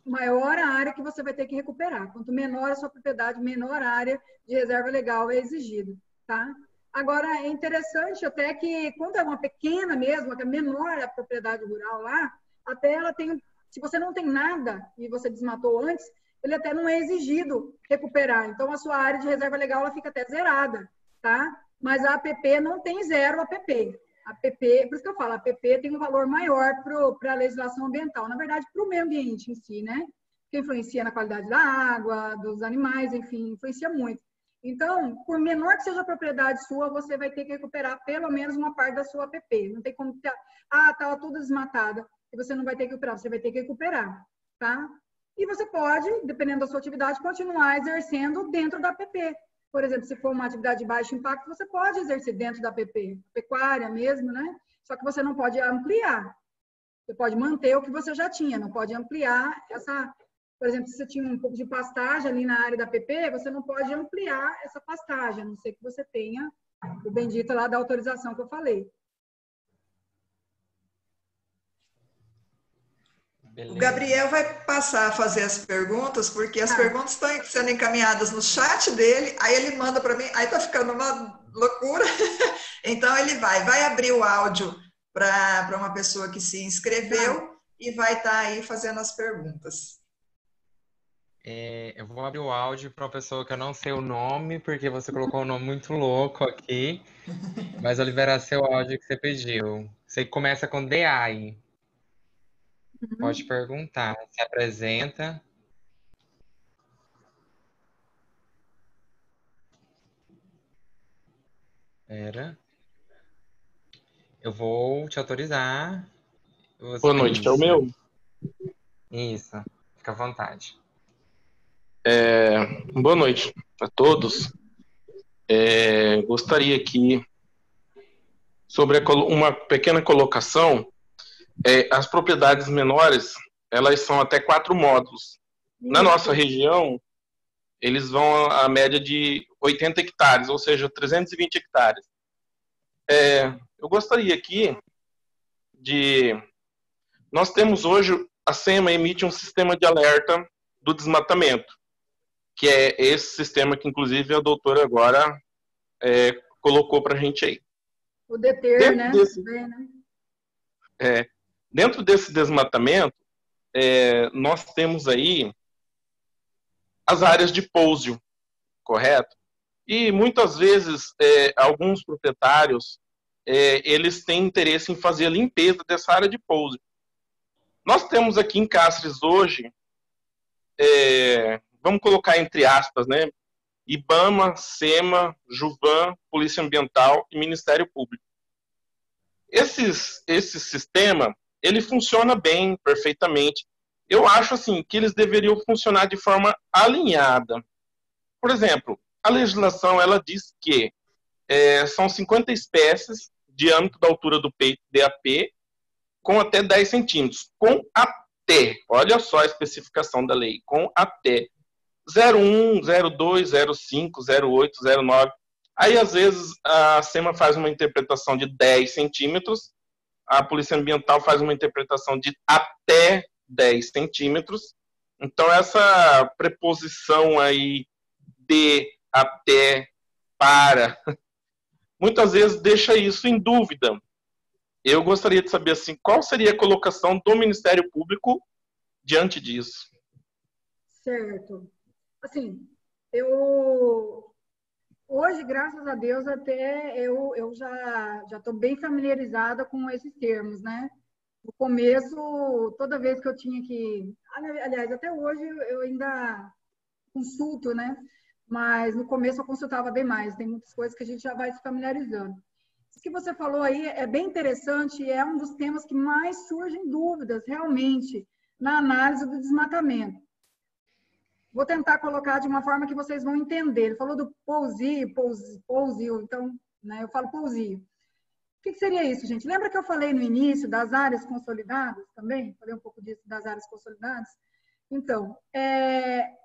maior a área que você vai ter que recuperar. Quanto menor a sua propriedade, menor a área de reserva legal é exigida, tá? Agora, é interessante até que, quando é uma pequena mesmo, que é menor a propriedade rural lá, até ela tem, se você não tem nada e você desmatou antes, ele até não é exigido recuperar. Então, a sua área de reserva legal ela fica até zerada, tá? Mas a APP não tem zero APP. A APP, por isso que eu falo, a APP tem um valor maior para a legislação ambiental. Na verdade, para o meio ambiente em si, né? Que influencia na qualidade da água, dos animais, enfim, influencia muito. Então, por menor que seja a propriedade sua, você vai ter que recuperar pelo menos uma parte da sua APP. Não tem como ter, estava tudo desmatada, e você não vai ter que recuperar, você vai ter que recuperar, tá? E você pode, dependendo da sua atividade, continuar exercendo dentro da APP. Por exemplo, se for uma atividade de baixo impacto, você pode exercer dentro da APP, pecuária mesmo, né? Só que você não pode ampliar. Você pode manter o que você já tinha, não pode ampliar essa... Por exemplo, se você tinha um pouco de pastagem ali na área da APP, você não pode ampliar essa pastagem, a não ser que você tenha o bendito lá da autorização que eu falei. O Gabriel vai passar a fazer as perguntas, porque as perguntas estão sendo encaminhadas no chat dele, aí ele manda para mim, aí tá ficando uma loucura. Então ele vai abrir o áudio para uma pessoa que se inscreveu e vai estar aí fazendo as perguntas. Eu vou abrir o áudio para uma pessoa que eu não sei o nome, porque você colocou um nome muito louco aqui, mas eu liberar seu áudio que você pediu. Você começa com DI. Pode perguntar, se apresenta. Eu vou te autorizar. Boa noite, é o meu? Isso, fica à vontade. Boa noite a todos. Gostaria aqui, sobre uma pequena colocação, as propriedades menores, elas são até 4 módulos. Na nossa região, eles vão à média de 80 hectares, ou seja, 320 hectares. Eu gostaria aqui de... Nós temos hoje, a SEMA emite um sistema de alerta do desmatamento, que é esse sistema que, inclusive, a doutora agora colocou para a gente aí. O DETER, né? Dentro desse desmatamento, nós temos aí as áreas de pouso, correto? E muitas vezes alguns proprietários eles têm interesse em fazer a limpeza dessa área de pouso. Nós temos aqui em Cáceres hoje, vamos colocar entre aspas, né? IBAMA, SEMA, JUVAM, Polícia Ambiental e Ministério Público. Esse sistema, ele funciona bem, perfeitamente. Eu acho assim que eles deveriam funcionar de forma alinhada. Por exemplo, a legislação ela diz que são 50 espécies, diâmetro da altura do peito, DAP, com até 10 centímetros. Com até, olha só a especificação da lei, com até 0,1, 0,2, 0,5, 0,8, 0,9. Aí, às vezes, a SEMA faz uma interpretação de 10 centímetros, a Polícia Ambiental faz uma interpretação de até 10 centímetros. Então, essa preposição aí de, até, para, muitas vezes deixa isso em dúvida. Eu gostaria de saber assim, qual seria a colocação do Ministério Público diante disso. Certo. Assim, hoje, graças a Deus, até eu já estou bem familiarizada com esses termos, né? No começo, toda vez que eu tinha que... Aliás, até hoje eu ainda consulto, né? Mas no começo eu consultava bem mais. Tem muitas coisas que a gente já vai se familiarizando. Isso que você falou aí é bem interessante e é um dos temas que mais surgem dúvidas, realmente, na análise do desmatamento. Vou tentar colocar de uma forma que vocês vão entender. Ele falou do pousio, então, né, eu falo pousio. O que seria isso, gente? Lembra que eu falei no início das áreas consolidadas também? Falei um pouco disso, das áreas consolidadas. Então,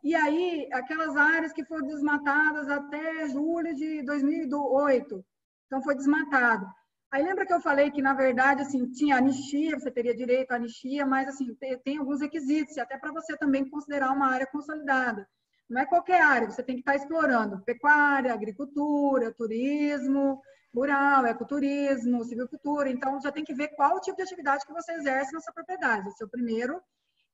e aí, aquelas áreas que foram desmatadas até julho de 2008. Então, foi desmatado. Aí, lembra que eu falei que, na verdade, assim, tinha anistia, você teria direito à anistia, mas, assim, tem alguns requisitos, até para você também considerar uma área consolidada. Não é qualquer área, você tem que estar explorando pecuária, agricultura, turismo, rural, ecoturismo, silvicultura. Então, já tem que ver qual o tipo de atividade que você exerce na sua propriedade. Esse é o primeiro.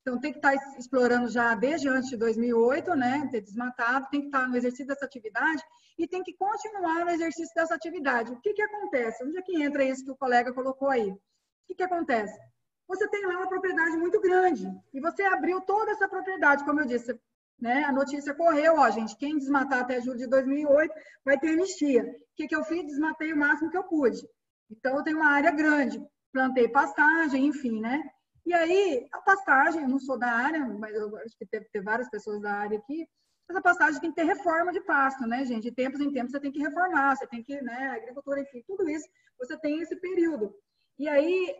Então, tem que estar explorando já desde antes de 2008, né? Ter desmatado, tem que estar no exercício dessa atividade e tem que continuar no exercício dessa atividade. O que acontece? Onde é que entra isso que o colega colocou aí? O que acontece? Você tem lá uma propriedade muito grande e você abriu toda essa propriedade, como eu disse, né? A notícia correu, ó, gente, quem desmatar até julho de 2008 vai ter anistia. O que eu fiz? Desmatei o máximo que eu pude. Então, eu tenho uma área grande, plantei pastagem, enfim, né? E aí, a pastagem, eu não sou da área, mas eu acho que ter várias pessoas da área aqui, mas a pastagem tem que ter reforma de pasto, né, gente? De tempos em tempos você tem que reformar, você tem que, né, agricultura, enfim, tudo isso, você tem esse período. E aí,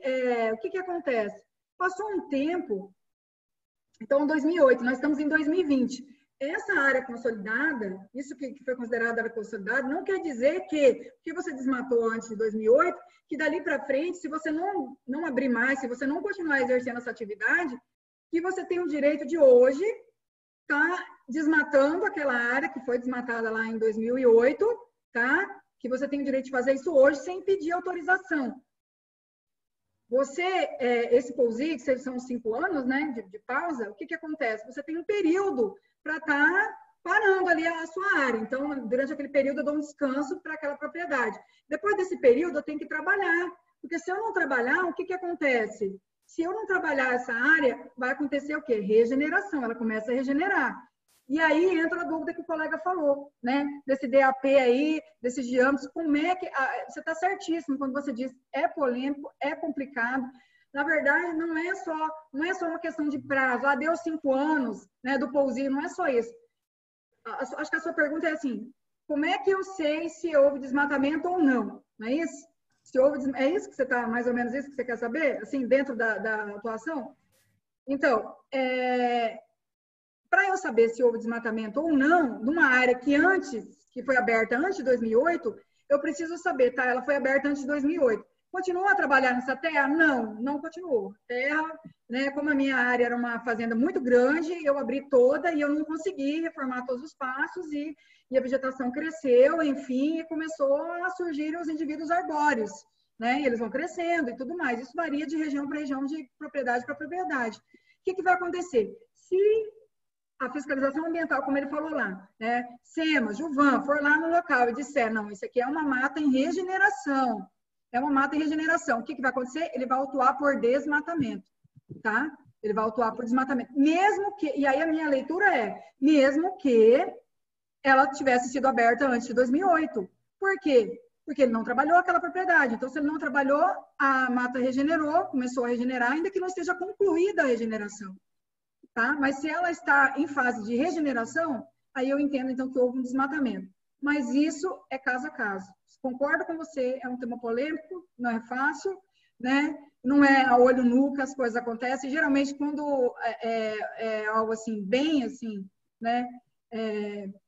o que acontece? Passou um tempo, então, em 2008, nós estamos em 2020. Essa área consolidada, isso que foi considerada área consolidada, não quer dizer que você desmatou antes de 2008, que dali para frente, se você não abrir mais, se você não continuar exercendo essa atividade, que você tem o direito de hoje estar desmatando aquela área que foi desmatada lá em 2008, tá? Que você tem o direito de fazer isso hoje sem pedir autorização. Esse pousio, que são 5 anos, né, de pausa, o que acontece? Você tem um período para estar parando ali a sua área. Então, durante aquele período, eu dou um descanso para aquela propriedade. Depois desse período, eu tenho que trabalhar. Porque se eu não trabalhar, o que acontece? Se eu não trabalhar essa área, vai acontecer o quê? Regeneração. Ela começa a regenerar. E aí entra a dúvida que o colega falou, né? Desse DAP aí, desses diâmetros. Como é que... Você está certíssimo quando você diz é polêmico, é complicado. Na verdade, não é só uma questão de prazo. Deu 5 anos, né, do pousio, não é só isso. Acho que a sua pergunta é assim, como é que eu sei se houve desmatamento ou não? Não é isso? É isso que você está, mais ou menos isso que você quer saber? Assim, dentro da atuação? Então, para eu saber se houve desmatamento ou não, numa área que foi aberta antes de 2008, eu preciso saber, tá? Ela foi aberta antes de 2008. Continua a trabalhar nessa terra? Não continuou. Terra, né, como a minha área era uma fazenda muito grande, eu abri toda e eu não consegui reformar todos os espaços e a vegetação cresceu, enfim, e começou a surgir os indivíduos arbóreos, né? E eles vão crescendo e tudo mais. Isso varia de região para região, de propriedade para propriedade. O que vai acontecer? Se a fiscalização ambiental, como ele falou lá, né? SEMA, Juvan, for lá no local e disser, não, isso aqui é uma mata em regeneração, é uma mata em regeneração. O que vai acontecer? Ele vai autuar por desmatamento, tá? Ele vai autuar por desmatamento. Mesmo que, e aí a minha leitura é, mesmo que ela tivesse sido aberta antes de 2008. Por quê? Porque ele não trabalhou aquela propriedade. Então, se ele não trabalhou, a mata regenerou, começou a regenerar, ainda que não esteja concluída a regeneração. Tá? Mas se ela está em fase de regeneração, aí eu entendo, então, que houve um desmatamento. Mas isso é caso a caso. Concordo com você, é um tema polêmico, não é fácil, né? Não é a olho nu que as coisas acontecem. Geralmente, quando é algo assim, bem assim, né?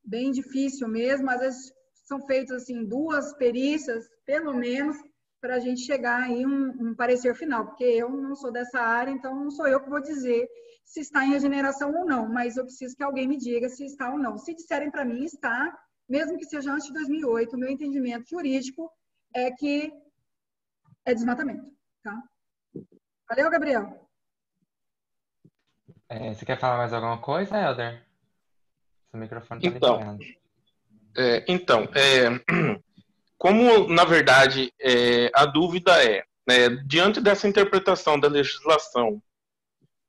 Bem difícil mesmo, às vezes são feitas assim 2 perícias, pelo menos, para a gente chegar aí um parecer final, porque eu não sou dessa área, então não sou eu que vou dizer se está em regeneração ou não, mas eu preciso que alguém me diga se está ou não. Se disserem para mim, está, mesmo que seja antes de 2008, o meu entendimento jurídico é que é desmatamento, tá? Valeu, Gabriel. Você quer falar mais alguma coisa, Helder? Seu microfone está Então, liberado. Como, na verdade, a dúvida diante dessa interpretação da legislação,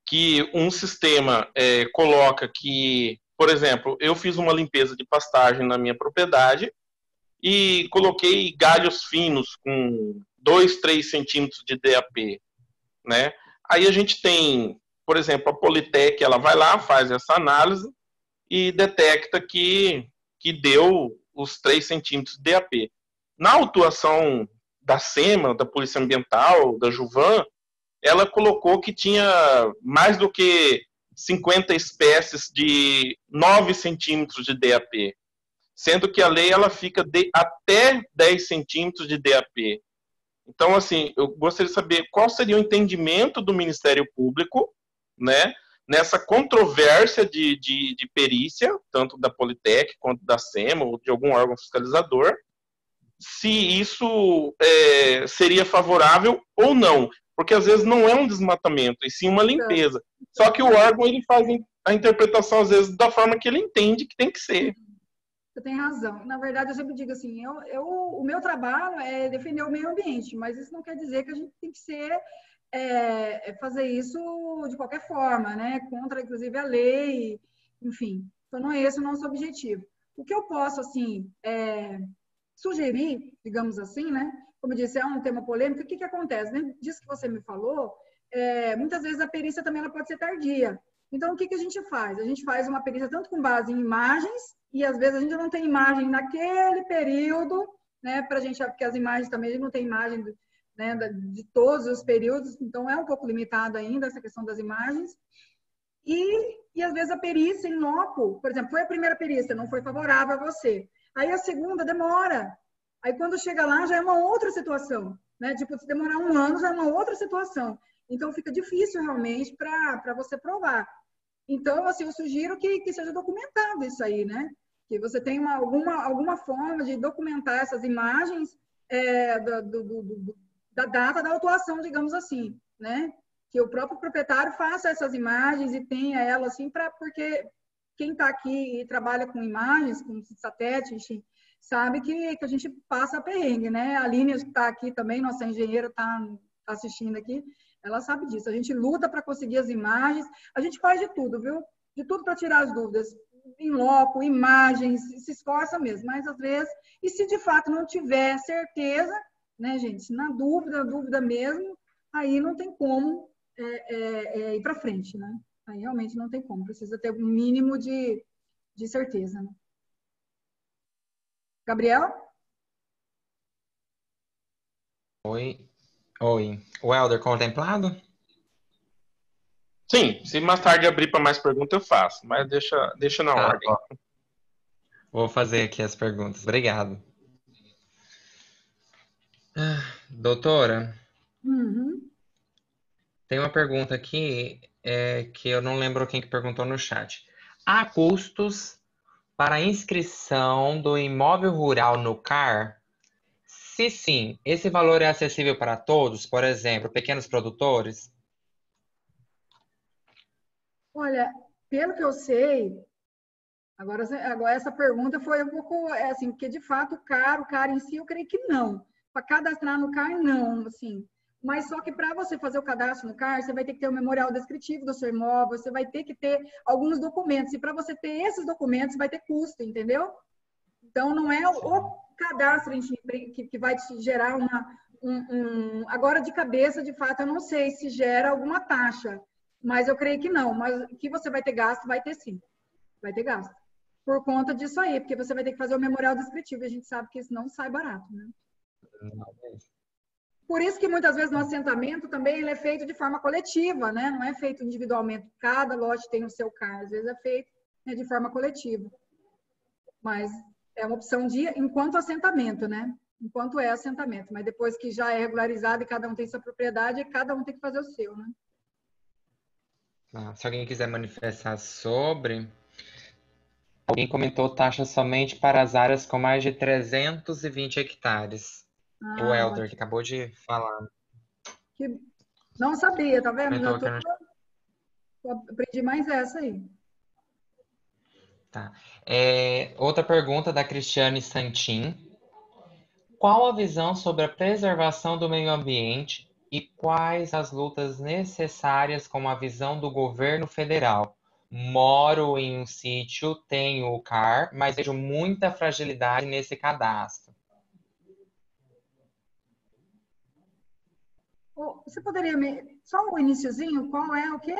que um sistema coloca que, por exemplo, eu fiz uma limpeza de pastagem na minha propriedade e coloquei galhos finos com 2, 3 centímetros de DAP, né? Aí a gente tem, por exemplo, a Politec, ela vai lá, faz essa análise e detecta que deu os 3 centímetros de DAP. Na autuação da SEMA, da Polícia Ambiental, da Juvan, ela colocou que tinha mais do que 50 espécies de 9 centímetros de DAP, sendo que a lei ela fica de até 10 centímetros de DAP. Então, assim, eu gostaria de saber qual seria o entendimento do Ministério Público, né, nessa controvérsia de perícia, tanto da Politec quanto da SEMA ou de algum órgão fiscalizador, se isso seria favorável ou não. Porque às vezes não é um desmatamento, e sim uma limpeza. Só que o órgão ele faz a interpretação, às vezes, da forma que ele entende que tem que ser. Você tem razão. Na verdade, eu sempre digo assim, o meu trabalho é defender o meio ambiente, mas isso não quer dizer que a gente tem que fazer isso de qualquer forma, né? Contra, inclusive, a lei, enfim. Então, não é esse o nosso objetivo. O que eu posso, assim, sugerir, digamos assim, né? Como eu disse, é um tema polêmico. O que acontece? Né? Disso que você me falou, muitas vezes a perícia também ela pode ser tardia. Então, o que a gente faz? A gente faz uma perícia tanto com base em imagens, e às vezes a gente não tem imagem naquele período, né? Para a gente, porque as imagens também, a gente não tem imagem né, de todos os períodos, então é um pouco limitado ainda essa questão das imagens. E às vezes a perícia em loco, por exemplo, foi a primeira perícia, não foi favorável a você. Aí a segunda demora. Aí quando chega lá já é uma outra situação, né? Tipo, se demorar 1 ano já é uma outra situação. Então fica difícil realmente para você provar. Então, assim, eu sugiro que seja documentado isso aí, né? Que você tenha alguma forma de documentar essas imagens da data da autuação, digamos assim, né? Que o próprio proprietário faça essas imagens e tenha ela assim, porque quem está aqui e trabalha com imagens, com satélite, enfim, sabe que a gente passa perrengue, né? A Aline está aqui também, nossa engenheira está assistindo aqui, ela sabe disso. A gente luta para conseguir as imagens, a gente faz de tudo, viu? De tudo para tirar as dúvidas. Em loco, imagens, se esforça mesmo, mas às vezes, e se de fato não tiver certeza, né, gente? Na dúvida mesmo, aí não tem como ir para frente, né? Aí realmente não tem como, precisa ter um mínimo de certeza. Né? Gabriel? Oi. O Helder, contemplado? Sim, se mais tarde abrir para mais perguntas, eu faço, mas deixa na ordem. Ó. Vou fazer aqui as perguntas. Obrigado. Doutora, tem uma pergunta aqui que eu não lembro quem que perguntou no chat. Há custos para a inscrição do imóvel rural no CAR? Se sim, esse valor é acessível para todos, por exemplo, pequenos produtores? Olha, pelo que eu sei, agora essa pergunta foi um pouco, assim, porque de fato o CAR em si, eu creio que não. Para cadastrar no CAR, não, assim. Mas só que para você fazer o cadastro no CAR, você vai ter que ter o memorial descritivo do seu imóvel, você vai ter que ter alguns documentos. E para você ter esses documentos, vai ter custo, entendeu? Então, não é o cadastro em si que vai te gerar Agora, de cabeça, de fato, eu não sei se gera alguma taxa, mas eu creio que não. Mas que você vai ter gasto, vai ter sim. Vai ter gasto. Por conta disso aí, porque você vai ter que fazer o memorial descritivo, e a gente sabe que isso não sai barato, né? Por isso que muitas vezes no assentamento também ele é feito de forma coletiva, né? Não é feito individualmente. Cada lote tem o seu CAR, às vezes é feito, né, de forma coletiva. Mas é uma opção de enquanto assentamento, né? Enquanto é assentamento. Mas depois que já é regularizado e cada um tem sua propriedade, cada um tem que fazer o seu, né? Se alguém quiser manifestar sobre, alguém comentou taxa somente para as áreas com mais de 320 hectares. O Ah, Helder, que ótimo. acabou de falar, Que... Não sabia, tá vendo? comentou que não. Aprendi mais essa aí. Tá. Outra pergunta da Cristiane Santin. Qual a visão sobre a preservação do meio ambiente e quais as lutas necessárias com a visão do governo federal? Moro em um sítio, tenho o CAR, mas vejo muita fragilidade nesse cadastro. Você poderia só o iniciozinho? Qual é o quê?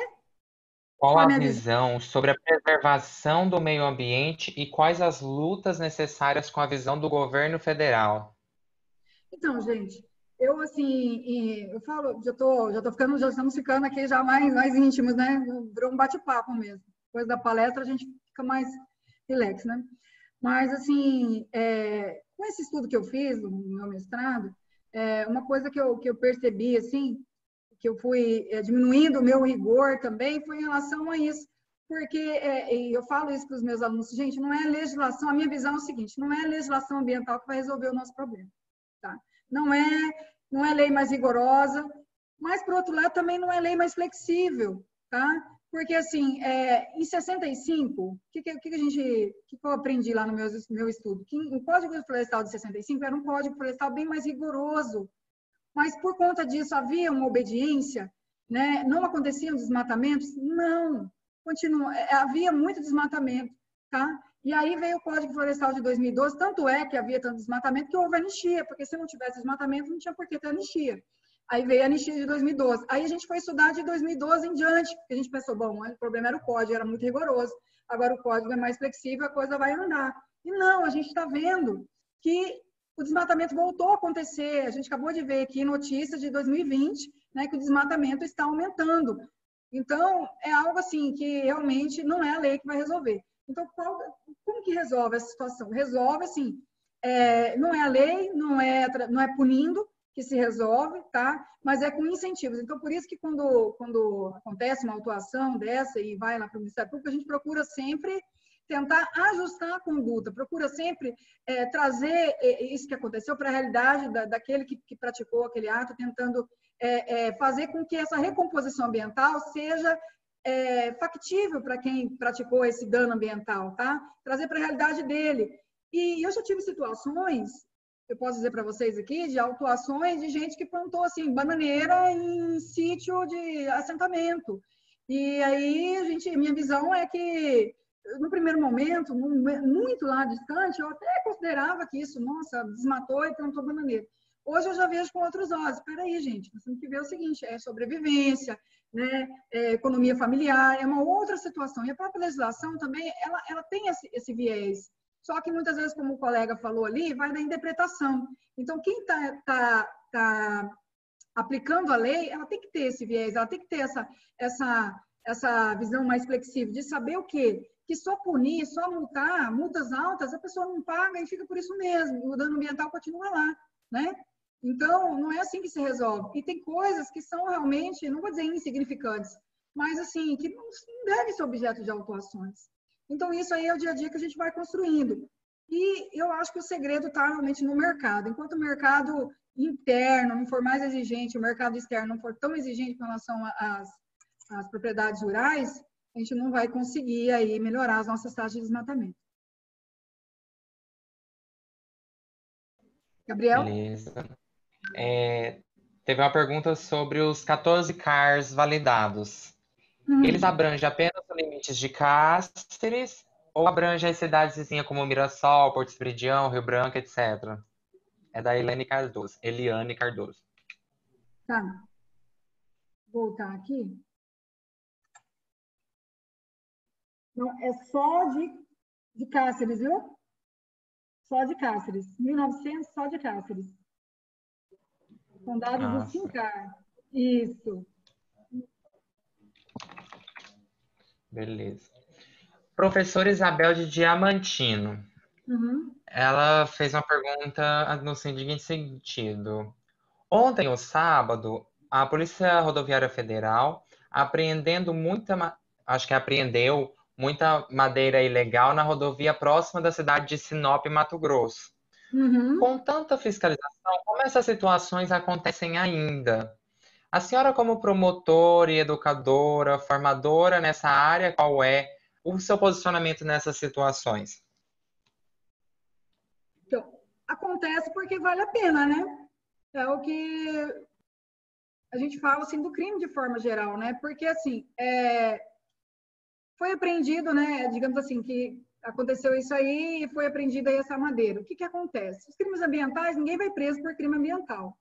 Qual Qual é a a minha visão? visão sobre a preservação do meio ambiente e quais as lutas necessárias com a visão do governo federal? Então, gente, eu assim, eu falo, já estamos ficando aqui já mais íntimos, né? Virou um bate-papo mesmo. Depois da palestra a gente fica mais relax, né? Mas assim, com esse estudo que eu fiz, no meu mestrado, uma coisa que eu percebi, assim, que eu fui diminuindo o meu rigor também, foi em relação a isso. Porque e eu falo isso para os meus alunos, gente, não é legislação, a minha visão é o seguinte, não é a legislação ambiental que vai resolver o nosso problema. Tá? Não é lei mais rigorosa, mas, por outro lado, também não é lei mais flexível, tá? Porque, assim, em 65, o que eu aprendi lá no meu estudo? Que o Código Florestal de 65 era um código florestal bem mais rigoroso, mas, por conta disso, havia uma obediência, né? Não aconteciam desmatamentos? Não, havia muito desmatamento, tá? E aí veio o Código Florestal de 2012, tanto é que havia tanto desmatamento que houve anistia, porque se não tivesse desmatamento, não tinha por que ter anistia. Aí veio a anistia de 2012. Aí a gente foi estudar de 2012 em diante, porque a gente pensou, bom, o problema era o código, era muito rigoroso, agora o código é mais flexível, a coisa vai andar. E não, a gente está vendo que o desmatamento voltou a acontecer. A gente acabou de ver aqui notícias de 2020, né, que o desmatamento está aumentando. Então, é algo assim que realmente não é a lei que vai resolver. Então, como que resolve essa situação? Resolve assim, não é a lei, não é punindo que se resolve, tá? Mas é com incentivos. Então, por isso que quando acontece uma autuação dessa e vai lá para o Ministério Público, a gente procura sempre tentar ajustar a conduta, procura sempre trazer isso que aconteceu para a realidade daquele que praticou aquele ato, tentando fazer com que essa recomposição ambiental seja factível para quem praticou esse dano ambiental, tá? Trazer para a realidade dele. E eu já tive situações, eu posso dizer para vocês aqui, de autuações de gente que plantou assim bananeira em sítio de assentamento. E aí, minha visão é que no primeiro momento, muito lá distante, eu até considerava que isso, nossa, desmatou e plantou bananeira. Hoje eu já vejo com outros olhos. Espera aí, gente, nós temos que ver o seguinte, é sobrevivência, né? Economia familiar, é uma outra situação. E a própria legislação também, ela tem esse viés. Só que muitas vezes, como o colega falou ali, vai da interpretação. Então, quem tá aplicando a lei, ela tem que ter esse viés, ela tem que ter essa visão mais flexível, de saber o quê? Que só punir, só multar, multas altas, a pessoa não paga e fica por isso mesmo, o dano ambiental continua lá, né? Então, não é assim que se resolve. E tem coisas que são realmente, não vou dizer insignificantes, mas assim, que não devem ser objeto de autuações. Então, isso aí é o dia a dia que a gente vai construindo. E eu acho que o segredo está realmente no mercado. Enquanto o mercado interno não for mais exigente, o mercado externo não for tão exigente com relação às propriedades rurais, a gente não vai conseguir aí melhorar as nossas taxas de desmatamento. Gabriel? Beleza. Teve uma pergunta sobre os 14 CARs validados. Eles abrangem apenas os limites de Cáceres ou abrangem as cidades vizinhas como Mirassol, Porto Esperidião, Rio Branco, etc.? É da Eliane Cardoso. Tá. Vou voltar aqui. Não, é só de Cáceres, viu? Só de Cáceres. 1.900 só de Cáceres. São dados do SINCAR. Isso. Beleza. Professora Isabel de Diamantino. Ela fez uma pergunta no seguinte sentido. Ontem, no sábado, a Polícia Rodoviária Federal apreendeu muita madeira ilegal na rodovia próxima da cidade de Sinop, Mato Grosso. Com tanta fiscalização, como essas situações acontecem ainda? A senhora, como promotora e educadora, formadora nessa área, qual é o seu posicionamento nessas situações? Então, acontece porque vale a pena, né? É o que a gente fala assim do crime de forma geral, né? Porque assim, foi apreendido, né? Digamos assim, que aconteceu isso aí e foi apreendida aí essa madeira. O que acontece? Os crimes ambientais, ninguém vai preso por crime ambiental,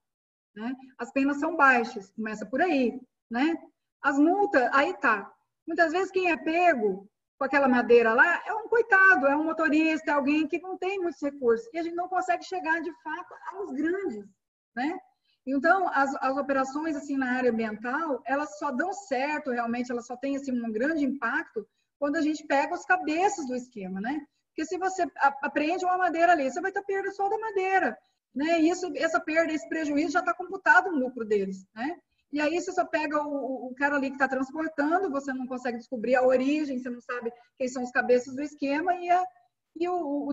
né? As penas são baixas, começa por aí, né? As multas, aí tá. Muitas vezes quem é pego com aquela madeira lá é um coitado, é um motorista, é alguém que não tem muitos recursos e a gente não consegue chegar de fato aos grandes, né? Então, as operações assim na área ambiental, elas só dão certo realmente, elas só têm assim um grande impacto quando a gente pega os cabeças do esquema, né? Porque se você apreende uma madeira ali, você vai ter perda só da madeira, né? E essa perda, esse prejuízo já está computado no lucro deles, né? E aí você só pega o cara ali que está transportando, você não consegue descobrir a origem, você não sabe quem são os cabeças do esquema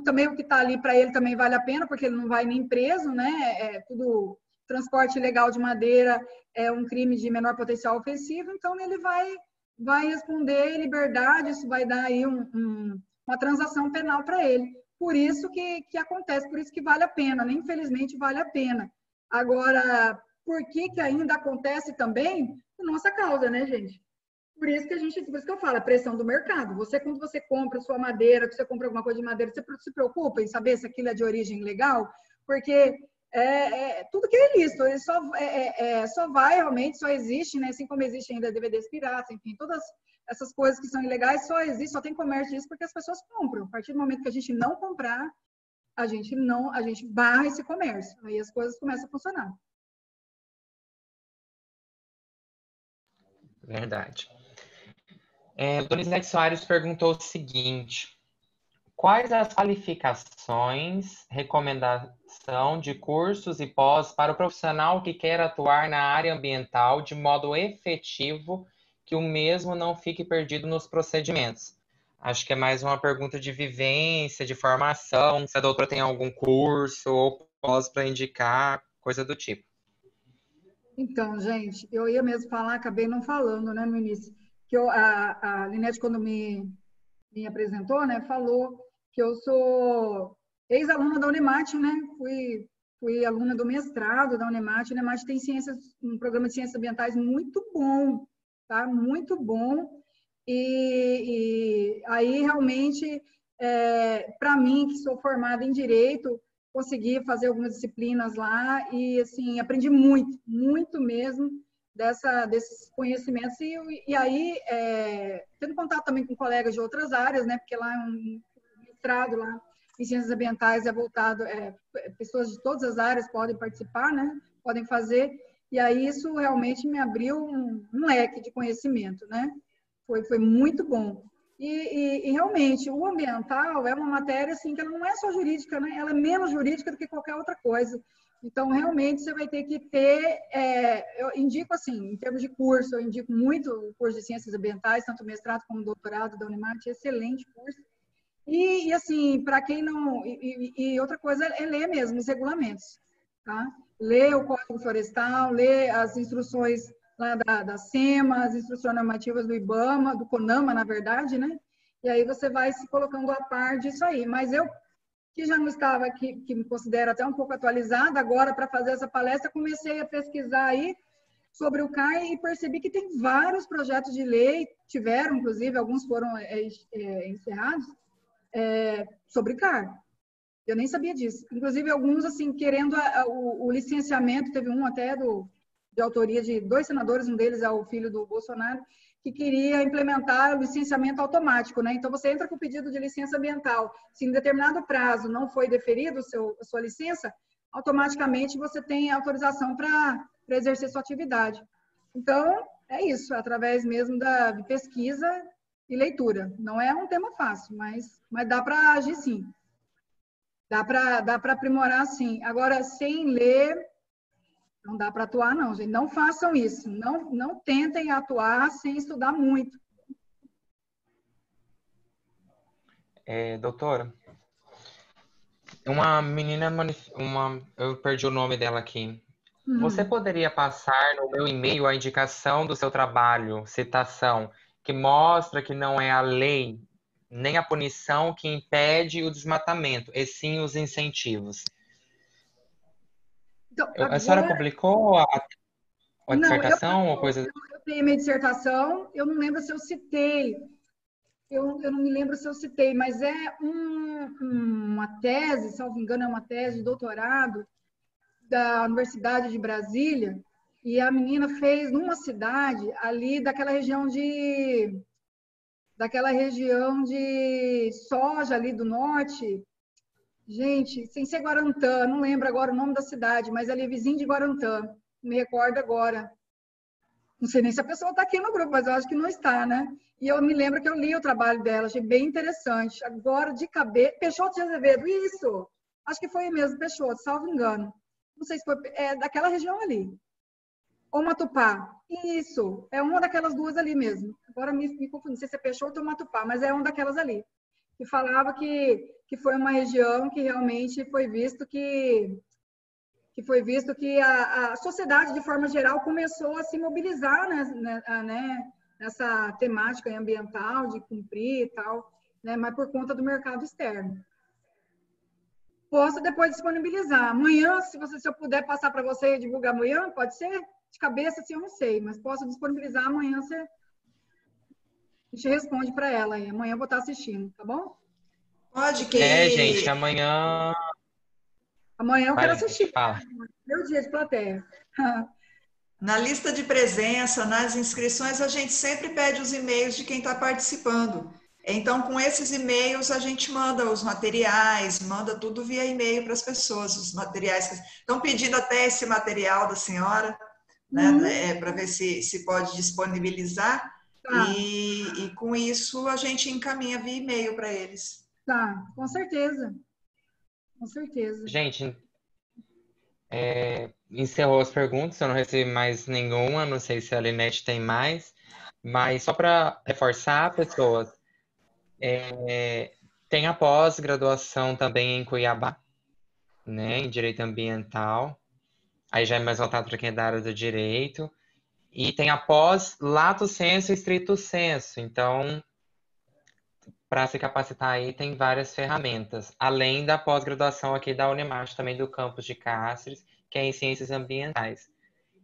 também o que está ali para ele também vale a pena, porque ele não vai nem preso, né? Tudo transporte ilegal de madeira é um crime de menor potencial ofensivo, então ele vai responder em liberdade, isso vai dar aí uma transação penal para ele. Por isso que acontece, por isso que vale a pena, né? Infelizmente vale a pena. Agora, por que ainda acontece também? Por nossa causa, né, gente? Por isso que eu falo, a pressão do mercado. Quando você compra sua madeira, que você compra alguma coisa de madeira, você se preocupa em saber se aquilo é de origem legal? Porque tudo que é ilícito, ele só vai realmente, só existe, né? Assim como existe ainda DVDs piratas, enfim, todas essas coisas que são ilegais só tem comércio disso porque as pessoas compram. A partir do momento que a gente não comprar, a gente barra esse comércio. Aí as coisas começam a funcionar. Verdade. Donizete Soares perguntou o seguinte: quais as qualificações, recomendação de cursos e pós para o profissional que quer atuar na área ambiental de modo efetivo, que o mesmo não fique perdido nos procedimentos? Acho que é mais uma pergunta de vivência, de formação, se a doutora tem algum curso ou pós para indicar, coisa do tipo. Então, gente, eu ia mesmo falar, acabei não falando, né, no início, que a Linete, quando me apresentou, né, falou que eu sou ex-aluna da Unemat, né, fui aluna do mestrado da Unemat. A Unemat tem um programa de ciências ambientais muito bom, tá, muito bom, e aí realmente, para mim, que sou formada em Direito, consegui fazer algumas disciplinas lá e, assim, aprendi muito, muito mesmo desses conhecimentos. E aí, tendo contato também com colegas de outras áreas, né? Porque lá é um mestrado lá em ciências ambientais, é voltado, pessoas de todas as áreas podem participar, né? Podem fazer. E aí isso realmente me abriu um leque de conhecimento, né? Foi muito bom. E realmente, o ambiental é uma matéria assim, que ela não é só jurídica, né? Ela é menos jurídica do que qualquer outra coisa. Então, realmente, você vai ter que ter... eu indico, assim, em termos de curso, eu indico muito o curso de Ciências Ambientais, tanto mestrado como doutorado da Unemat, excelente curso. Assim, para quem não... E outra coisa é ler mesmo os regulamentos, tá? Ler o Código Florestal, ler as instruções lá da SEMA, as instruções normativas do IBAMA, do CONAMA, na verdade, né? E aí você vai se colocando a par disso aí. Mas eu, que já não estava aqui, que me considero até um pouco atualizada, agora para fazer essa palestra, comecei a pesquisar aí sobre o CAR e percebi que tem vários projetos de lei, tiveram, inclusive, alguns foram encerrados, sobre CAR. Eu nem sabia disso. Inclusive, alguns, assim, querendo o licenciamento, teve um até de autoria de 2 senadores, um deles é o filho do Bolsonaro, que queria implementar o licenciamento automático, né? Então, você entra com o pedido de licença ambiental. Se em determinado prazo não foi deferido a sua licença, automaticamente você tem autorização para exercer sua atividade. Então, é isso, através mesmo de pesquisa e leitura. Não é um tema fácil, mas dá para agir sim. Dá para aprimorar sim. Agora, sem ler, não dá para atuar não, gente. Não façam isso. Não tentem atuar sem estudar muito. Doutora, uma menina, eu perdi o nome dela aqui. Você poderia passar no meu e-mail a indicação do seu trabalho, citação, que mostra que não é a lei nem a punição que impede o desmatamento, e sim os incentivos. Então, A senhora publicou a dissertação ou coisa? Eu tenho minha dissertação, eu não lembro se eu citei, eu não me lembro se eu citei, mas é uma tese, salvo engano, é uma tese de doutorado da Universidade de Brasília, e a menina fez numa cidade ali daquela região de soja ali do norte. Gente, sem ser Guarantã, não lembro agora o nome da cidade, mas ali é vizinho de Guarantã, não me recordo agora. Não sei nem se a pessoa está aqui no grupo, mas eu acho que não está, né? E eu me lembro que eu li o trabalho dela, achei bem interessante. Agora, de cabeça... Peixoto de Azevedo, isso! Acho que foi mesmo, Peixoto, salvo engano. Não sei se foi... É daquela região ali. Ou Matupá. Isso, é uma daquelas duas ali mesmo. Agora me confundi, não sei se é Peixoto ou Matupá, mas é uma daquelas ali. Que falava que foi uma região que realmente foi visto que a sociedade, de forma geral, começou a se mobilizar, né, nessa temática ambiental, de cumprir e tal, né, mas por conta do mercado externo. Posso depois disponibilizar. Amanhã, se eu puder passar para você e divulgar amanhã, pode ser? De cabeça, assim, eu não sei, mas posso disponibilizar amanhã, a gente responde para ela aí. Amanhã eu vou estar assistindo, tá bom? Pode que... gente, amanhã... Amanhã eu quero assistir. Fala. Meu dia de plateia. Na lista de presença, nas inscrições, a gente sempre pede os e-mails de quem está participando. Então, com esses e-mails, a gente manda os materiais, manda tudo via e-mail para as pessoas, os materiais que estão pedindo até esse material da senhora, né, para ver se pode disponibilizar. Tá. E com isso, a gente encaminha via e-mail para eles. Tá, com certeza. Com certeza. Gente, encerrou as perguntas, eu não recebi mais nenhuma, não sei se a Linete tem mais, mas só para reforçar, pessoas, tem a pós-graduação também em Cuiabá, né, em Direito Ambiental, aí já é mais voltado para quem é da área do direito, e tem a pós Lato Sensu e Stricto Sensu, então... Para se capacitar aí, tem várias ferramentas, além da pós-graduação aqui da Unemate, também do campus de Cáceres, que é em Ciências Ambientais.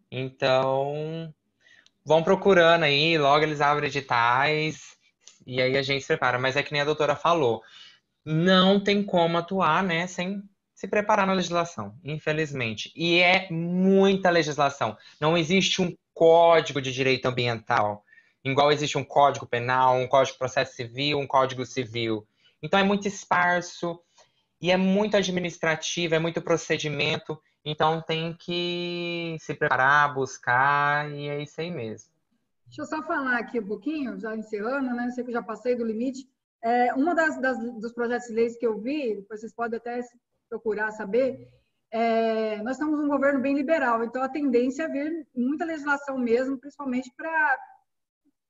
Então, vão procurando aí, logo eles abrem editais, e aí a gente se prepara. Mas é que nem a doutora falou, não tem como atuar, né, sem se preparar na legislação, infelizmente. E é muita legislação. Não existe um código de direito ambiental, igual existe um código penal, um código de processo civil, um código civil. Então é muito esparso e é muito administrativo, é muito procedimento. Então tem que se preparar, buscar e é isso aí mesmo. Deixa eu só falar aqui um pouquinho, já encerrando, né? Sei que eu já passei do limite. Uma dos projetos de leis que eu vi, depois vocês podem até procurar saber, nós estamos num governo bem liberal, então a tendência é vir muita legislação mesmo, principalmente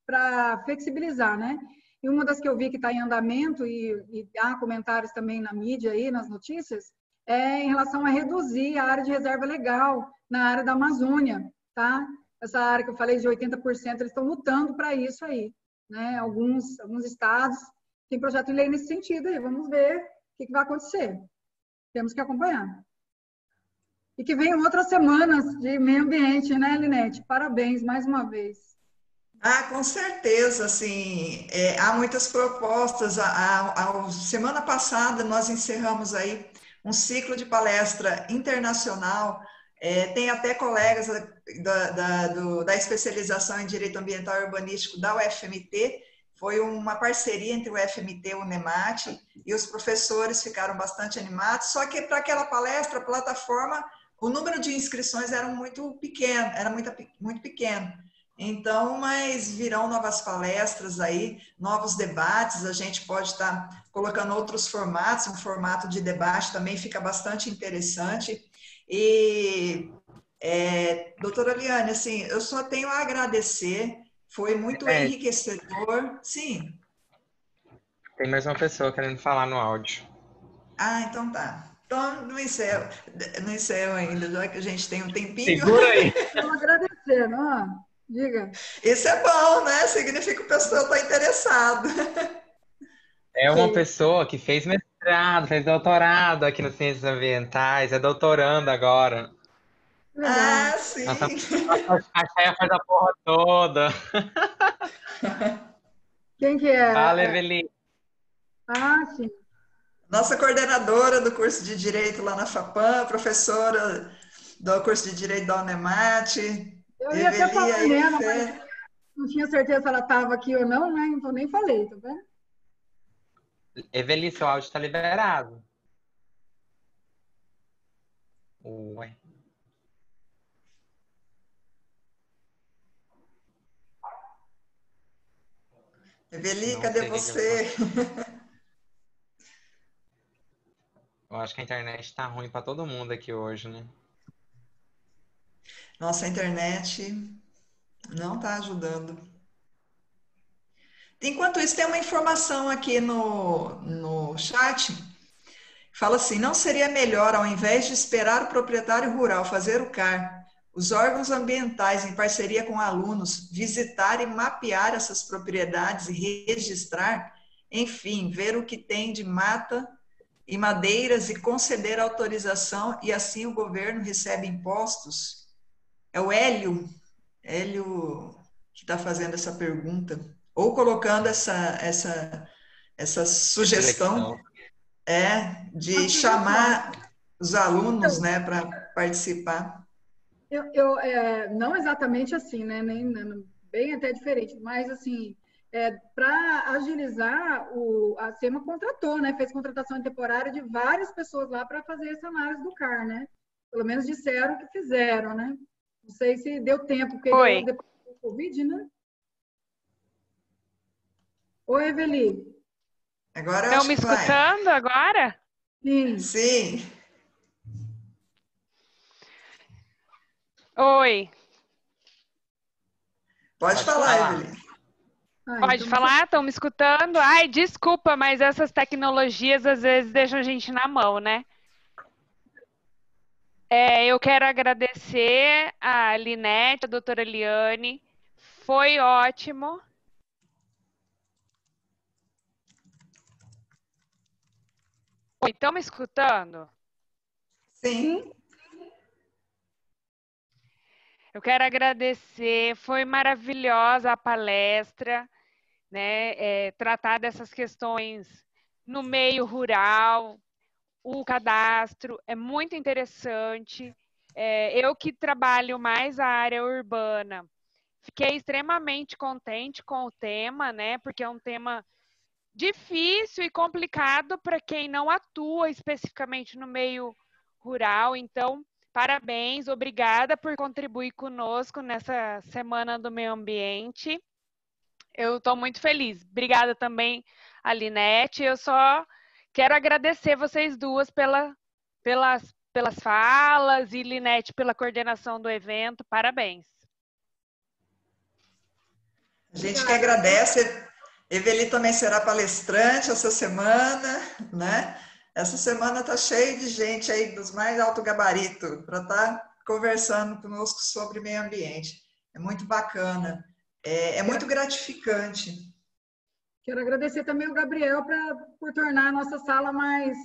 para flexibilizar, né? E uma das que eu vi que está em andamento, e há comentários também na mídia, aí, nas notícias, é em relação a reduzir a área de reserva legal na área da Amazônia, tá? Essa área que eu falei de 80%, eles estão lutando para isso aí, né? Alguns estados têm projeto de lei nesse sentido aí. Vamos ver o que vai acontecer. Temos que acompanhar. E que venham outras semanas de meio ambiente, né, Linete? Parabéns mais uma vez. Ah, com certeza, assim, há muitas propostas. Semana passada nós encerramos aí um ciclo de palestra internacional. Tem até colegas da especialização em Direito Ambiental e Urbanístico da UFMT. Foi uma parceria entre o UFMT e o UNEMAT, e os professores ficaram bastante animados. Só que para aquela palestra, a plataforma, o número de inscrições era muito pequeno, muito pequeno. Então, mas virão novas palestras aí, novos debates, a gente pode estar colocando outros formatos, um formato de debate também fica bastante interessante. E, doutora Liane, assim, eu só tenho a agradecer, foi muito enriquecedor. Sim. Tem mais uma pessoa querendo falar no áudio. Ah, então tá. Então, não encerro ainda, já que a gente tem um tempinho. Segura aí. Vamos agradecer, não? Diga. Isso é bom, né? Significa que o pessoal está interessado. É uma pessoa que fez mestrado, fez doutorado aqui nas ciências ambientais, é doutoranda agora. Legal. Ah, sim. A chefa da porra toda. Quem que é? Fala, Evelyn. Ah, sim. Nossa coordenadora do curso de Direito lá na FAPAM, professora do curso de Direito da UNEMAT. Eu ia até falar nela, Fé. mas não tinha certeza se ela estava aqui ou não, né? Então nem falei, tá vendo? Evelyn, seu áudio está liberado. Ué. Eveli, Não cadê sei o que que você? Eu acho que a internet está ruim para todo mundo aqui hoje, né? Nossa, a internet não está ajudando. Enquanto isso, tem uma informação aqui no chat. Fala assim, não seria melhor, ao invés de esperar o proprietário rural fazer o CAR, os órgãos ambientais, em parceria com alunos, visitar e mapear essas propriedades e registrar, enfim, ver o que tem de mata e madeiras e conceder autorização, e assim o governo recebe impostos? É o Hélio que está fazendo essa pergunta, ou colocando essa sugestão Reflexão. de Uma chamar os alunos, Então, né, para participar. não exatamente assim, né? Bem até diferente, mas assim, para agilizar, a SEMA contratou, né? Fez contratação temporária de várias pessoas lá para fazer essa análise do CAR, né? Pelo menos disseram que fizeram, né? Não sei se deu tempo, porque Oi. depois do Covid, né? Oi, Eveli. Agora eu Estão acho me que vai. escutando agora? Sim. Sim. Oi. Pode falar, Evelyn. Pode falar? Estão me escutando? Ai, desculpa, mas essas tecnologias às vezes deixam a gente na mão, né? Eu quero agradecer a Linete, a doutora Eliane. Foi ótimo. Oi, estão me escutando? Sim. Eu quero agradecer, foi maravilhosa a palestra, né? Tratar dessas questões no meio rural, o cadastro é muito interessante. Eu que trabalho mais a área urbana, fiquei extremamente contente com o tema, né? Porque é um tema difícil e complicado para quem não atua especificamente no meio rural. Então, parabéns, obrigada por contribuir conosco nessa Semana do Meio Ambiente. Eu estou muito feliz. Obrigada também a Linete. Eu só quero agradecer vocês duas pelas falas e Linete pela coordenação do evento. Parabéns. A gente que agradece. Eveli também será palestrante essa semana, né? Essa semana está cheio de gente aí dos mais alto gabarito para estar conversando conosco sobre meio ambiente. É muito bacana, é muito gratificante. Quero agradecer também o Gabriel por tornar a nossa sala mais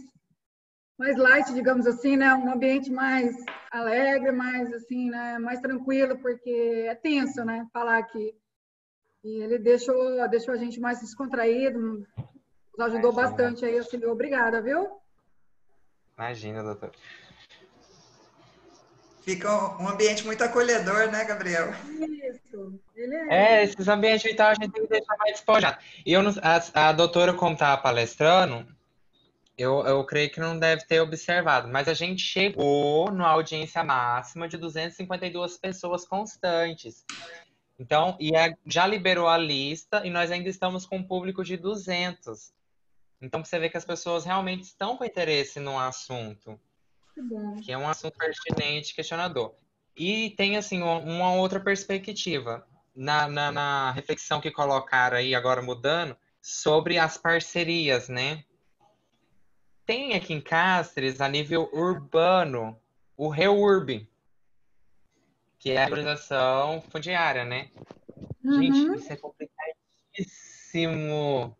light, digamos assim, né? Um ambiente mais alegre, mais assim, né? Mais tranquilo, porque é tenso, né? Falar aqui. E ele deixou a gente mais descontraído, nos ajudou bastante aí, auxiliou. Obrigada, viu? Imagina, doutor. Fica um ambiente muito acolhedor, né, Gabriel? Isso, ele é. Esses ambientes vitais a gente tem que deixar mais despojado. E eu a doutora, como estava palestrando, eu creio que não deve ter observado, mas a gente chegou na audiência máxima de 252 pessoas constantes. Então, já liberou a lista e nós ainda estamos com um público de 200. Então, você vê que as pessoas realmente estão com interesse no assunto, que é um assunto pertinente, questionador. E tem, assim, uma outra perspectiva na reflexão que colocaram aí, agora mudando, sobre as parcerias, né? Tem aqui em Castres, a nível urbano, o REURB, que é a organização fundiária, né? Gente, isso é complicadíssimo.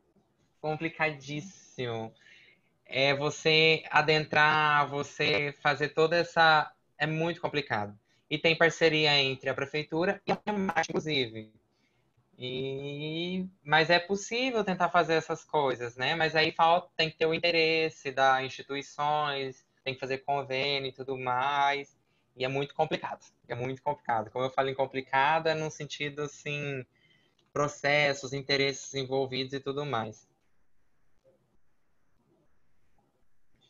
Complicadíssimo. É você adentrar, você fazer toda essa. É muito complicado. E tem parceria entre a prefeitura e a Premate, inclusive. Mas é possível tentar fazer essas coisas, né? Mas aí tem que ter o interesse das instituições, tem que fazer convênio e tudo mais. E é muito complicado. É muito complicado. Como eu falo em complicado, é no sentido assim, processos, interesses envolvidos e tudo mais.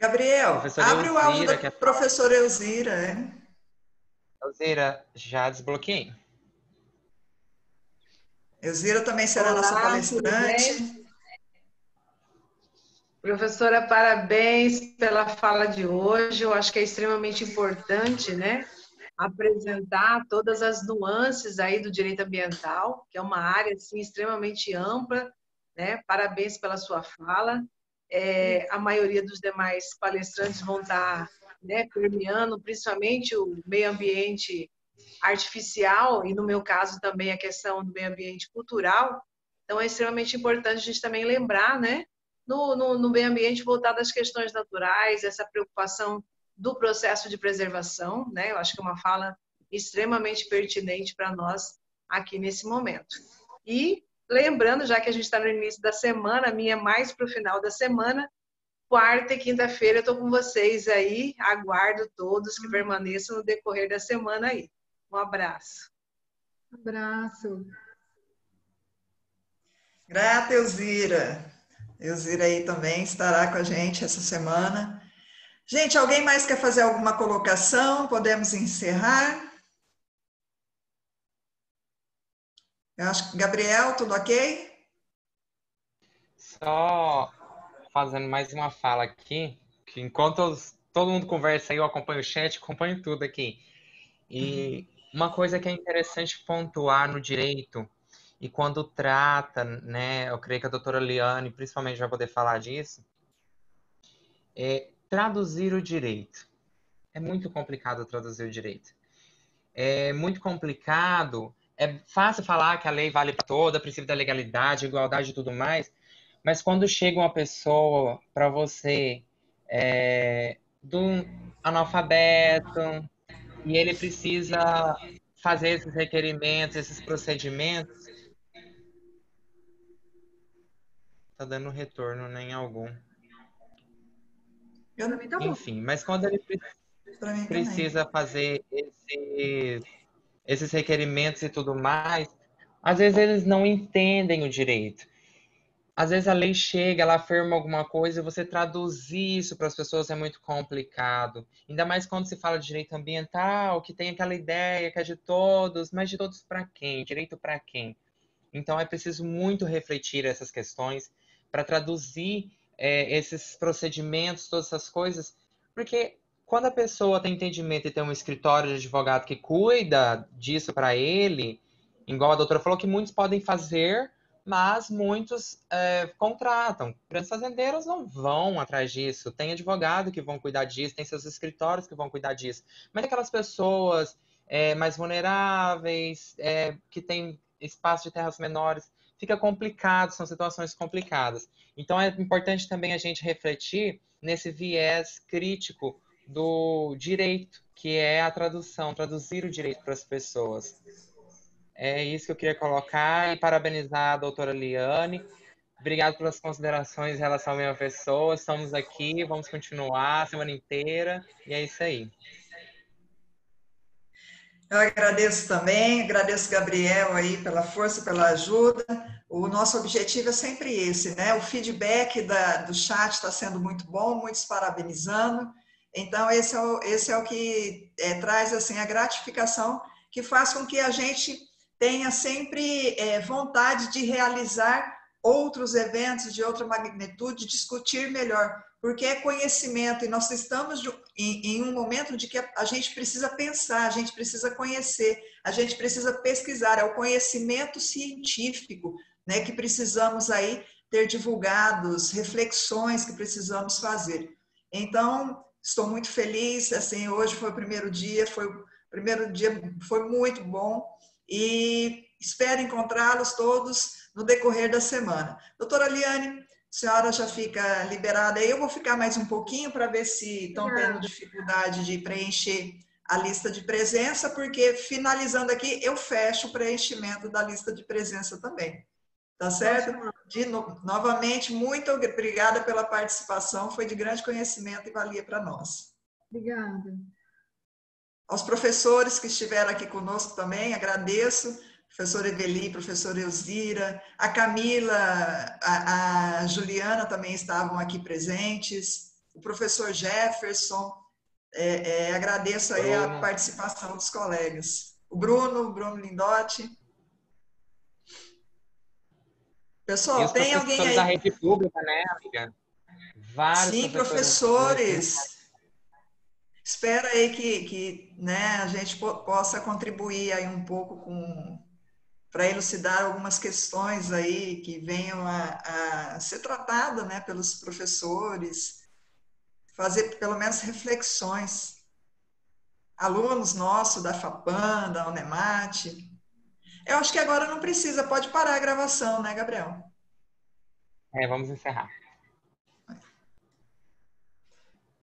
Gabriel, Professora abre o áudio da Elzira, professora Elzira. Elzira, já desbloqueei. Elzira também será nossa Olá, tudo palestrante. bem? Professora, parabéns pela fala de hoje. Eu acho que é extremamente importante, né, apresentar todas as nuances aí do direito ambiental, que é uma área assim extremamente ampla, né? Parabéns pela sua fala. A maioria dos demais palestrantes vão estar, né, permeando, principalmente o meio ambiente artificial e, no meu caso, também a questão do meio ambiente cultural. Então, é extremamente importante a gente também lembrar, né, no meio ambiente voltado às questões naturais, essa preocupação do processo de preservação, né? Eu acho que é uma fala extremamente pertinente para nós aqui nesse momento. E lembrando, já que a gente está no início da semana, a minha é mais para o final da semana, quarta e quinta-feira eu estou com vocês aí, aguardo todos que permaneçam no decorrer da semana aí. Um abraço. Um abraço. Grata, Elzira. Elzira aí também estará com a gente essa semana. Gente, alguém mais quer fazer alguma colocação? Podemos encerrar? Eu acho que, Gabriel, tudo ok? Só fazendo mais uma fala aqui, que enquanto todo mundo conversa aí, eu acompanho o chat, acompanho tudo aqui. E uma coisa que é interessante pontuar no direito, e quando trata, né, eu creio que a doutora Liane principalmente vai poder falar disso, é traduzir o direito. É muito complicado traduzir o direito. É muito complicado, é fácil falar que a lei vale para toda, princípio da legalidade, igualdade e tudo mais, mas quando chega uma pessoa para você do analfabeto e ele precisa fazer esses requerimentos, esses procedimentos, tá dando retorno nem algum. Também tá bom. Enfim, mas quando ele precisa fazer esses requerimentos e tudo mais, às vezes eles não entendem o direito. Às vezes a lei chega, ela afirma alguma coisa e você traduzir isso para as pessoas é muito complicado. Ainda mais quando se fala de direito ambiental, que tem aquela ideia que é de todos, mas de todos para quem? Direito para quem? Então é preciso muito refletir essas questões para traduzir esses procedimentos, todas essas coisas, porque quando a pessoa tem entendimento e tem um escritório de advogado que cuida disso para ele, igual a doutora falou, que muitos podem fazer mas muitos contratam. Grandes fazendeiros não vão atrás disso. Tem advogado que vão cuidar disso, tem seus escritórios que vão cuidar disso. Mas aquelas pessoas mais vulneráveis, que têm espaço de terras menores, fica complicado, são situações complicadas. Então é importante também a gente refletir nesse viés crítico do direito, que é a tradução, traduzir o direito para as pessoas. É isso que eu queria colocar e parabenizar a doutora Liane. Obrigado pelas considerações em relação à minha pessoa. Estamos aqui, vamos continuar a semana inteira e é isso aí. Eu agradeço também, agradeço Gabriel aí pela força, pela ajuda. O nosso objetivo é sempre esse, né? O feedback do chat está sendo muito bom, muitos parabenizando. Então, esse é o que traz assim, a gratificação que faz com que a gente tenha sempre vontade de realizar outros eventos de outra magnitude, discutir melhor, porque é conhecimento, e nós estamos em um momento de que a gente precisa pensar, a gente precisa conhecer, a gente precisa pesquisar, é o conhecimento científico, né, que precisamos aí ter divulgados, reflexões que precisamos fazer. Então, estou muito feliz, assim, hoje foi o primeiro dia foi muito bom, e espero encontrá-los todos no decorrer da semana. Doutora Liane, a senhora já fica liberada aí, eu vou ficar mais um pouquinho para ver se estão tendo dificuldade de preencher a lista de presença, porque finalizando aqui, eu fecho o preenchimento da lista de presença também. Tá certo? Novamente, muito obrigada pela participação, foi de grande conhecimento e valia para nós. Obrigada. Aos professores que estiveram aqui conosco também, agradeço. Professora Eveli, professora Elzira, a Camila, a Juliana também estavam aqui presentes, o professor Jefferson, agradeço aí a participação dos colegas. O Bruno Lindotti. Pessoal, tem alguém aí? Da rede pública, né, amiga? Vários Sim, professores. Espero aí que né, a gente possa contribuir aí um pouco para elucidar algumas questões aí que venham a ser tratadas, né, pelos professores, fazer pelo menos reflexões. Alunos nossos da FAPAM, da UNEMAT. Eu acho que agora não precisa, pode parar a gravação, né, Gabriel? Vamos encerrar.